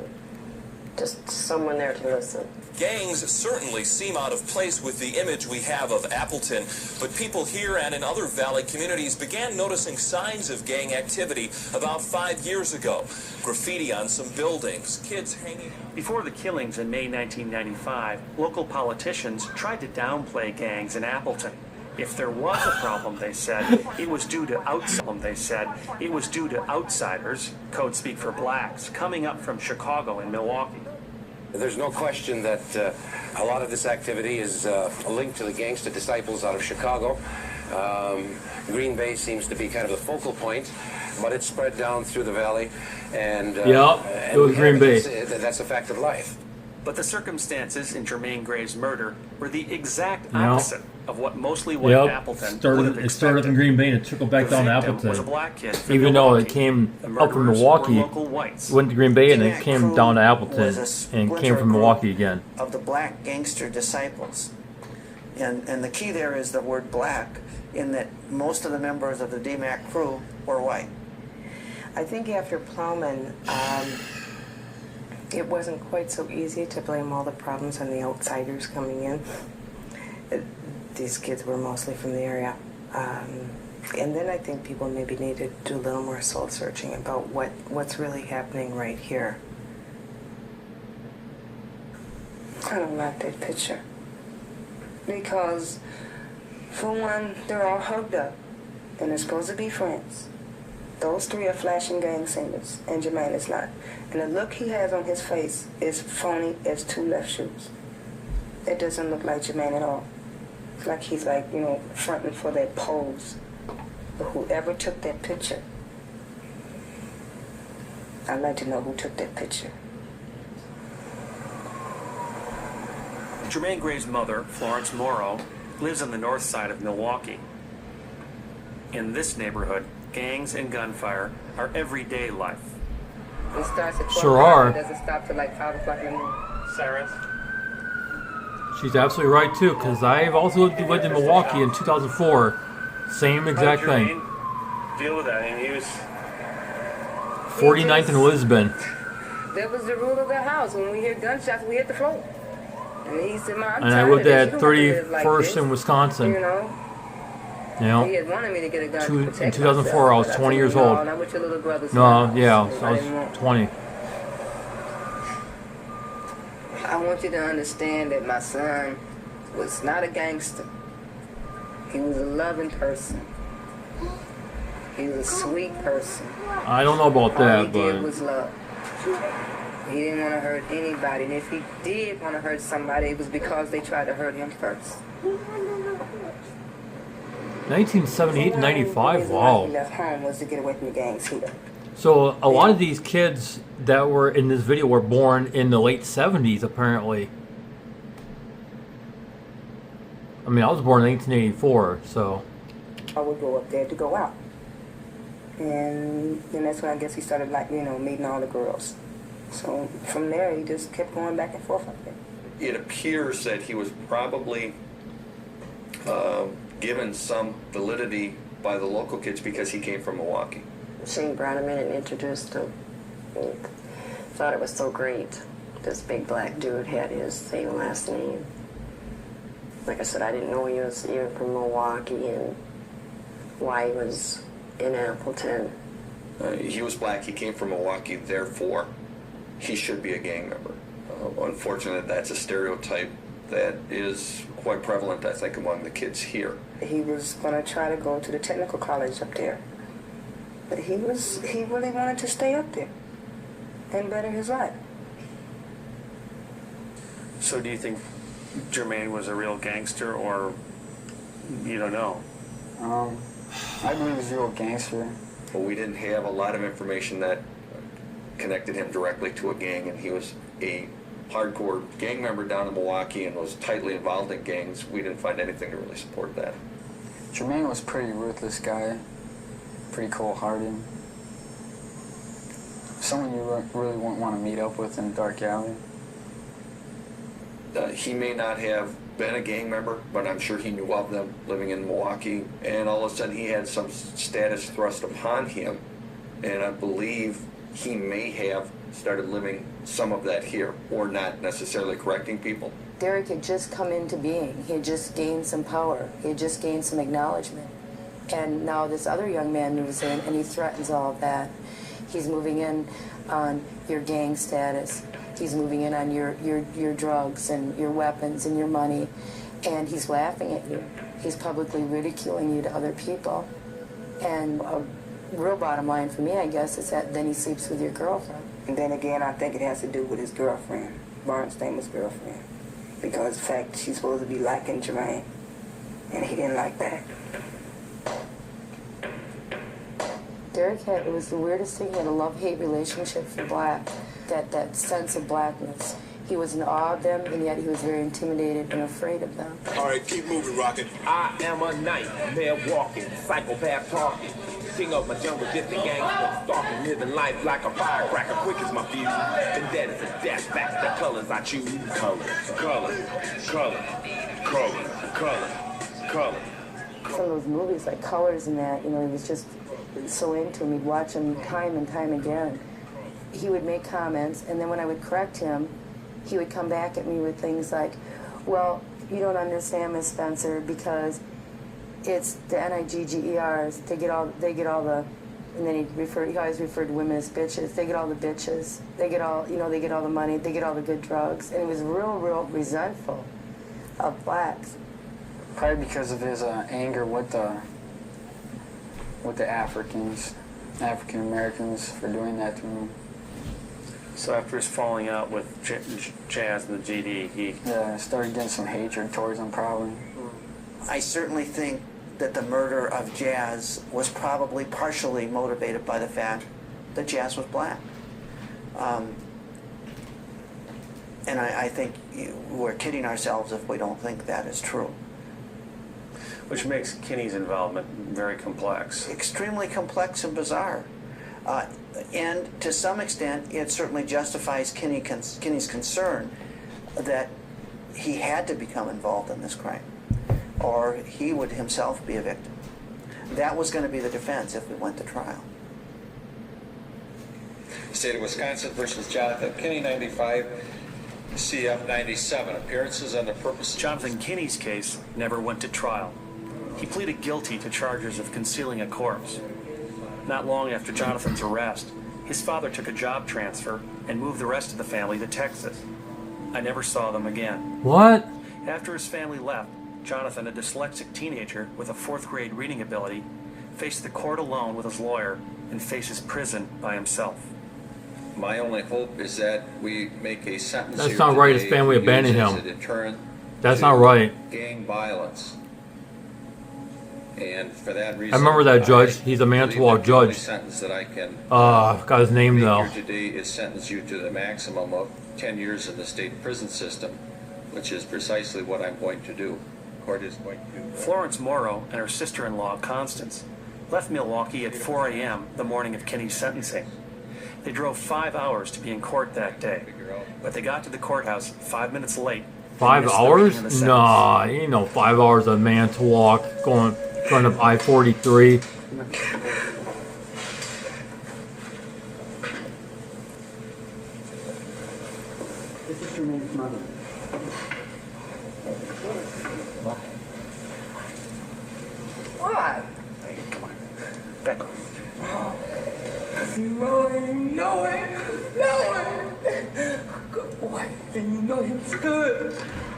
just someone there to listen. Gangs certainly seem out of place with the image we have of Appleton, but people here and in other Valley communities began noticing signs of gang activity about 5 years ago. Graffiti on some buildings, kids hanging. Before the killings in May 1995, local politicians tried to downplay gangs in Appleton. If there was a problem, they said, it was due to outsiders, code speak for blacks, coming up from Chicago and Milwaukee. There's no question that a lot of this activity is linked to the gangster disciples out of Chicago. Green Bay seems to be kind of the focal point, but it's spread down through the valley. And it was Green Bay. That's a fact of life. But the circumstances in Jermaine Gray's murder were the exact opposite of what mostly white Appleton would have expected. It started in Green Bay and it trickled back down to Appleton. Was a black kid from Even though Milwaukee. it came The up from murderers Milwaukee, were local whites. went to Green Bay and then came down to Appleton was a and splinter came from group Milwaukee again. Of the black gangster disciples. And the key there is the word black, in that most of the members of the DMAC crew were white. I think after Plowman, it wasn't quite so easy to blame all the problems on the outsiders coming in. These kids were mostly from the area. And then I think people maybe needed to do a little more soul searching about what's really happening right here. I don't like that picture. Because, for one, they're all hugged up, and they're supposed to be friends. Those three are flashing gang singers, and Jermaine is not. And the look he has on his face is phony as two left shoes. It doesn't look like Jermaine at all. It's like he's fronting for that pose. But whoever took that picture, I'd like to know who took that picture. Jermaine Gray's mother, Florence Morrow, lives on the north side of Milwaukee. In this neighborhood, gangs and gunfire are everyday life. It starts at 12 Sure are. It doesn't stop till like 5 o'clock in the morning. Sirens? She's absolutely right too, because I've also lived in Milwaukee in 2004. Same exact thing. Deal with that. And he was 49th and Lisbon. That was the rule of the house. When we hear gunshots, we hit the floor. And he said, "Mom, I'm And I tired lived of this. at You don't have to live like 31st this." in Wisconsin. You know? You know? He had wanted me to get a gun to protect in 2004, I was 20 years old. No, not with your little brother's No, house. yeah, I I didn't want- was 20. I want you to understand that my son was not a gangster. He was a loving person. He was a sweet person. I don't know about All that, he did but was love. He didn't want to hurt anybody, and if he did want to hurt somebody, it was because they tried to hurt him first. 1978 and 95, He wow. left home was to get away from the gangs here. So a lot of these kids that were in this video were born in the late 70s, apparently. I mean, I was born in 1984, so. I would go up there to go out. And then that's when I guess he started, like, you know, meeting all the girls. So from there, he just kept going back and forth up there. It appears that he was probably given some validity by the local kids because he came from Milwaukee. Shane brought him in and introduced him. He thought it was so great. This big black dude had his same last name. Like I said, I didn't know he was even from Milwaukee and why he was in Appleton. He was black, he came from Milwaukee, therefore he should be a gang member. Unfortunately, that's a stereotype that is quite prevalent, I think, among the kids here. He was going to try to go to the technical college up there. But he really wanted to stay up there and better his life. So do you think Jermaine was a real gangster, or you don't know? I believe he's a real gangster. Well, we didn't have a lot of information that connected him directly to a gang, and he was a hardcore gang member down in Milwaukee and was tightly involved in gangs. We didn't find anything to really support that. Jermaine was a pretty ruthless guy, pretty cold-hearted. Someone you really wouldn't want to meet up with in a dark alley. He may not have been a gang member, but I'm sure he knew of them living in Milwaukee, and all of a sudden he had some status thrust upon him, and I believe he may have started living some of that here, or not necessarily correcting people. Derek had just come into being. He had just gained some power. He had just gained some acknowledgement. And now this other young man moves in and he threatens all of that. He's moving in on your gang status. He's moving in on your drugs and your weapons and your money. And he's laughing at you. He's publicly ridiculing you to other people. And a real bottom line for me, I guess, is that then he sleeps with your girlfriend. And then again, I think it has to do with his girlfriend, Barnes' famous girlfriend. Because, in fact, she's supposed to be liking Jermaine. And he didn't like that. Derek had, it was the weirdest thing, he had a love-hate relationship for black, that sense of blackness. He was in awe of them, and yet he was very intimidated and afraid of them. All right, keep moving, Rocket. I am a nightmare walking, psychopath talking, king of my jungle, distant gangster, stalking, living life like a firecracker, quick as my fuse, and dead as a death, back to the colors I choose. Color, color, color, color, color, color. Some of those movies, like Colors and that, you know, he was just so into him. He'd watch him time and time again. He would make comments, and then when I would correct him, he would come back at me with things like, well, you don't understand, Miss Spencer, because it's the Niggers. They get all the, and then he always referred to women as bitches. They get all the bitches. They get all, you know, they get all the money. They get all the good drugs. And he was real resentful of blacks. Probably because of his anger with the African Americans for doing that to him. So after his falling out with Jazz and the GD, he started getting some hatred towards him, probably. I certainly think that the murder of Jazz was probably partially motivated by the fact that Jazz was black. And I think we're kidding ourselves if we don't think that is true. Which makes Kinney's involvement very complex. Extremely complex and bizarre. And to some extent, it certainly justifies Kinney's concern that he had to become involved in this crime, or he would himself be a victim. That was going to be the defense if we went to trial. State of Wisconsin versus Jonathan Kinney, 95, CF 97. Appearances on the purpose. Jonathan Kinney's case never went to trial. He pleaded guilty to charges of concealing a corpse. Not long after Jonathan's arrest, his father took a job transfer and moved the rest of the family to Texas. I never saw them again. What? After his family left, Jonathan, a dyslexic teenager with a 4th grade reading ability, faced the court alone with his lawyer and faces prison by himself. My only hope is that we make a sentence. That's not right. His family abandoned him. As a deterrent. That's not right. Gang violence. And for that reason, I remember that judge. He's a Manitowoc judge. The sentence that I can got his name though. here today is sentence you to the maximum of 10 years in the state prison system, which is precisely what I'm going to do. Court is going to. Florence Morrow and her sister-in-law, Constance, left Milwaukee at 4 a.m. the morning of Kinney's sentencing. They drove 5 hours to be in court that day, but they got to the courthouse 5 minutes late. 5 hours? Nah, ain't no 5 hours of Manitowoc going front of I-43. This is Jermaine's mother. Why? Hey, come on. Back up. You know it. Good boy. And you know he was good.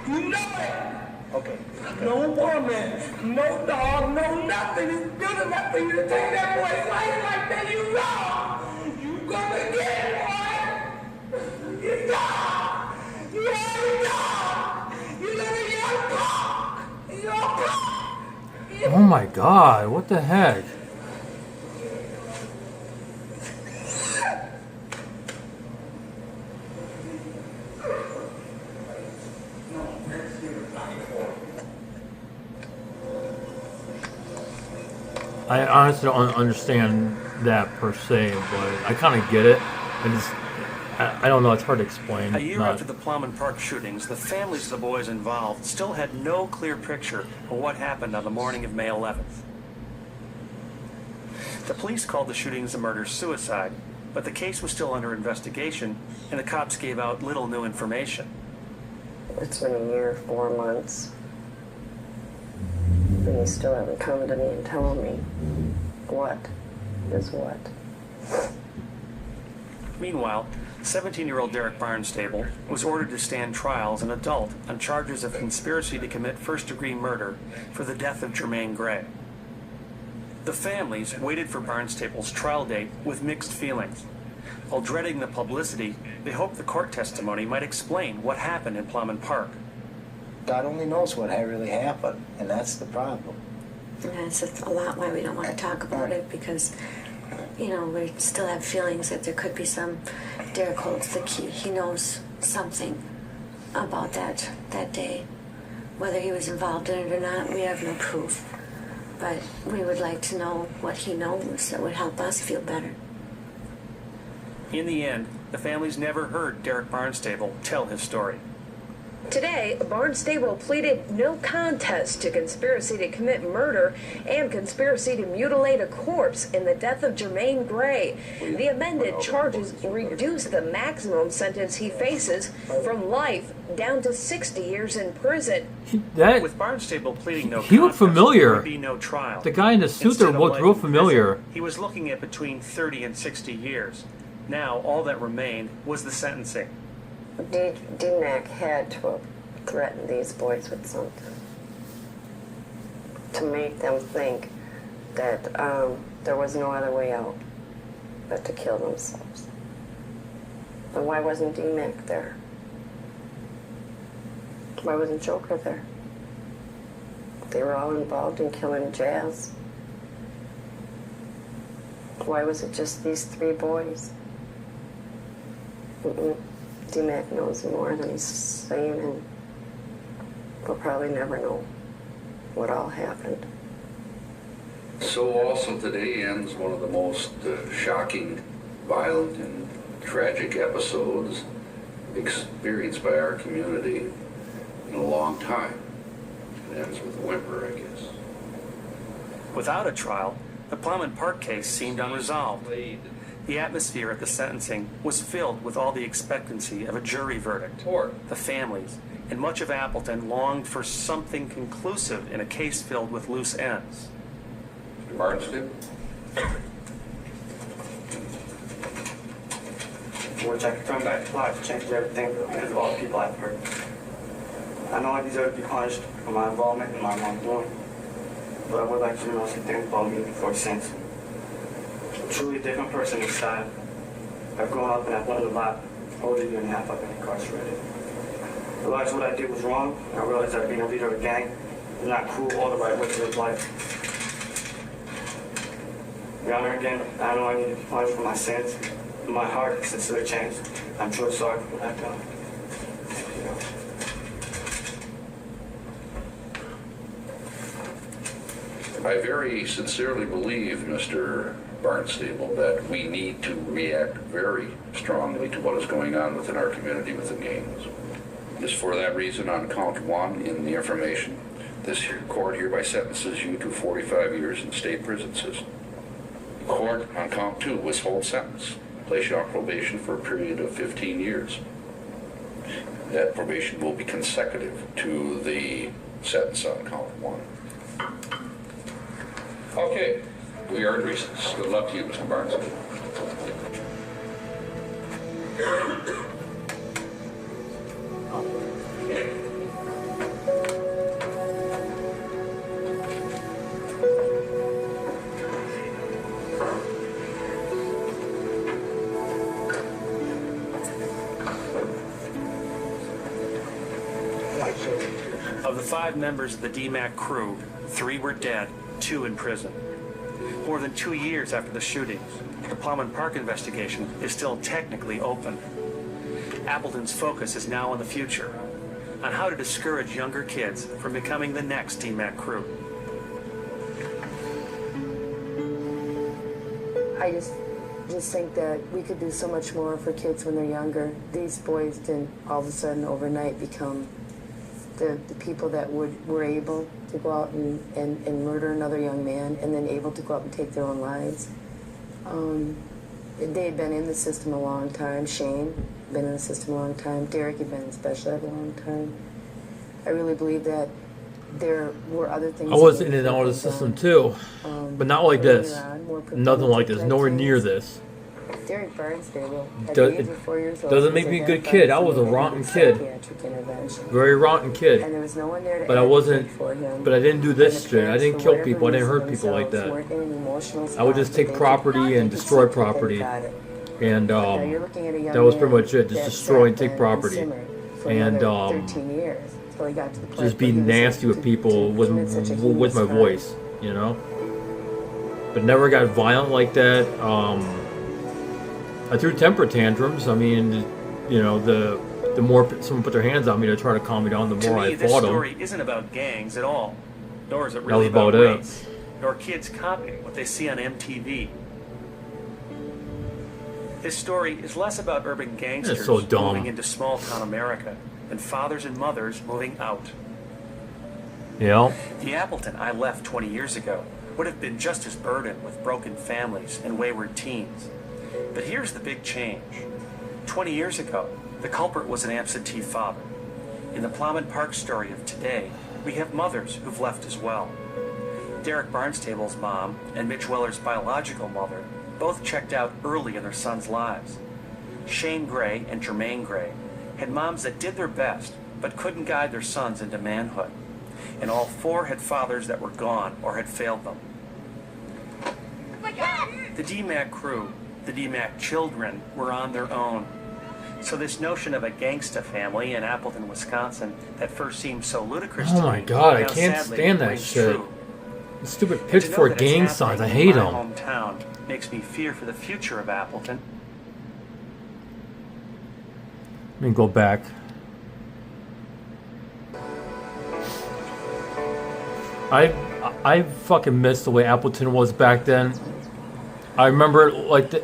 You know it. Okay. No woman, no dog, no nothing is good enough for you to take that boy's life like that. You know. You gonna get it, boy. You know. You know. You're gonna get a pop. You're a pop. Oh my God! What the heck? I honestly don't understand that per se, but I kind of get it. I don't know. It's hard to explain. A year after the Plowman Park shootings, the families of the boys involved still had no clear picture of what happened on the morning of May 11th. The police called the shootings a murder-suicide, but the case was still under investigation, and the cops gave out little new information. It's been a year, 4 months. And you still haven't come to me and told me what is what. Meanwhile, 17-year-old Derek Barnstable was ordered to stand trial as an adult on charges of conspiracy to commit first-degree murder for the death of Jermaine Gray. The families waited for Barnstable's trial date with mixed feelings. While dreading the publicity, they hoped the court testimony might explain what happened in Plowman Park. God only knows what really happened, and that's the problem. And that's a lot why we don't want to talk about it, because, you know, we still have feelings that there could be some. Derek holds the key. He knows something about that day. Whether he was involved in it or not, we have no proof. But we would like to know what he knows that would help us feel better. In the end, the families never heard Derek Barnstable tell his story. Today, Barnstable pleaded no contest to conspiracy to commit murder and conspiracy to mutilate a corpse in the death of Jermaine Gray. The amended charges reduce the maximum sentence he faces from life down to 60 years in prison. With Barnstable pleading no he looked contest, familiar. there would be no trial. The guy in the suit there Instead of looked life real in familiar. prison, he was looking at between 30 and 60 years. Now, all that remained was the sentencing. DMAC had to have threatened these boys with something to make them think that there was no other way out but to kill themselves. But why wasn't DMAC there? Why wasn't Joker there? They were all involved in killing Jazz. Why was it just these 3 boys? DMAC knows more than he's saying, and we'll probably never know what all happened. So also today ends one of the most shocking, violent, and tragic episodes experienced by our community in a long time. It ends with a whimper, I guess. Without a trial, the Plowman Park case seemed unresolved. The atmosphere at the sentencing was filled with all the expectancy of a jury verdict, the families, and much of Appleton longed for something conclusive in a case filled with loose ends. Mr. Barnstead? Which I could turn back to life, change everything because of all the people I've hurt. I know I deserve to be punished for my involvement in my wrongdoing, but I would like you to know some things about me before since. I'm truly a different person inside. I've grown up and I've learned a lot over the year and a half I've been incarcerated. I realized what I did was wrong, and I realized that being a leader of a gang is not cool or the right way to live life. Your Honor, again, I know I need to be punished for my sins. My heart is sincerely changed. I'm truly sorry for what I've done. I very sincerely believe, Mr. Barnstable, that we need to react very strongly to what is going on within our community within gangs. Just for that reason, on count 1 in the information, this court hereby sentences you to 45 years in state prison system. Court on count 2 withhold sentence, place you on probation for a period of 15 years. That probation will be consecutive to the sentence on count 1. Okay, we are in recess. Good luck to you, Mr. Barnes. Of the 5 members of the DMAC crew, 3 were dead, 2 in prison. More than 2 years after the shootings, the Plowman Park investigation is still technically open. Appleton's focus is now on the future, on how to discourage younger kids from becoming the next DMAC crew. I just think that we could do so much more for kids when they're younger. These boys didn't all of a sudden overnight become the people that were able to go out and murder another young man and then able to go out and take their own lives. They had been in the system a long time. Shane had been in the system a long time. Derek had been in special ed a long time. I really believe that there were other things. I was in and out of the system too, but not like this. Nothing like this. Nowhere near this. Derek Barnstable, at the age of 4 years old, doesn't make me a good kid. I was a rotten kid. Very rotten kid. And there was no one there to but I wasn't. for him. But I didn't do this shit. I didn't kill people. I didn't hurt people like that. I would just take property and destroy property, and that was pretty much it. Just destroy and take property, and just be nasty with people with my voice, you know. But never got violent like that. I threw temper tantrums. I mean, you know, the more someone put their hands on me to try to calm me down, the more I fought them. This story isn't about gangs at all, nor is it really about race, nor kids copying what they see on MTV. This story is less about urban gangsters moving into small-town America and fathers and mothers moving out. Yeah. The Appleton I left 20 years ago would have been just as burdened with broken families and wayward teens. But here's the big change. 20 years ago, the culprit was an absentee father. In the Plowman Park story of today, we have mothers who've left as well. Derek Barnstable's mom and Mitch Weller's biological mother both checked out early in their sons' lives. Shane Gray and Jermaine Gray had moms that did their best but couldn't guide their sons into manhood. And all 4 had fathers that were gone or had failed them. The DMAC crew, the DMAC children, were on their own. So this notion of a gangsta family in Appleton, Wisconsin, that first seemed so ludicrous to me. Oh my god, I now can't sadly stand that rings shit. true. The stupid pitchfork gang signs, I hate them. My hometown makes me fear for the future of Appleton. Let me go back. I fucking miss the way Appleton was back then. I remember it like the.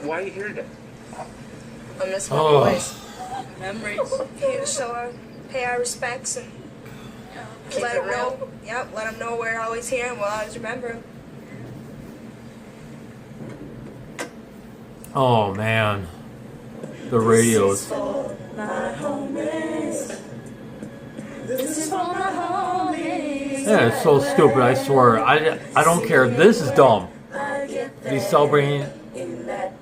Why are you here today? I miss my boys. Memories. Here to show pay our respects and let them know. Yep, let them know we're always here and we'll always remember them. Oh man. the radios. Yeah, it's so stupid, I swear. I don't care. This is dumb. He's celebrating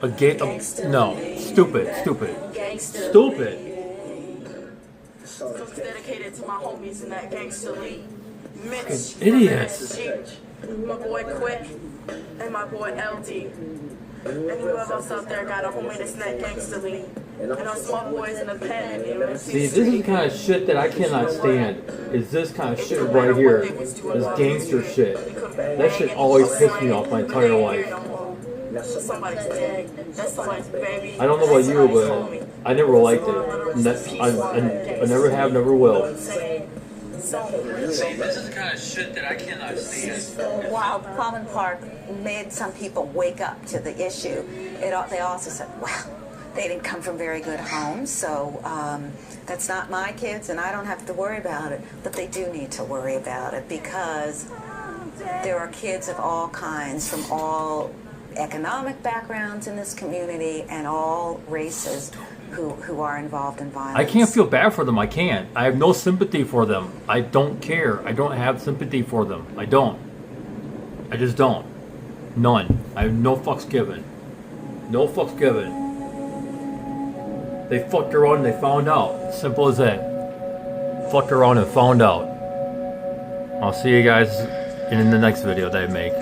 a gay... no. Stupid. Stupid. So it's dedicated to my homies in that gangster league. Mitch, Idiots. my boy Quick, and my boy LD. And whoever else out there got a homie that's in that gangster league. And our small boys in the pen. See, this is the kind of shit that I cannot stand. Is this kind of shit right here. This gangster shit. That shit always pissed me off my entire life. Somebody's dead. That's somebody's baby. I don't know about you, but I never liked it. I never have, never will. See, this is the kind of shit that I cannot stand. While Common Park made some people wake up to the issue, they also said, well, they didn't come from very good homes, so that's not my kids, and I don't have to worry about it. But they do need to worry about it, because there are kids of all kinds from all economic backgrounds in this community and all races who are involved in violence. I can't feel bad for them. I can't. I have no sympathy for them. I don't care. I don't have sympathy for them. I don't. I just don't. None. I have no fucks given. No fucks given. They fucked around and they found out. Simple as that. Fucked around and found out. I'll see you guys in the next video that I make.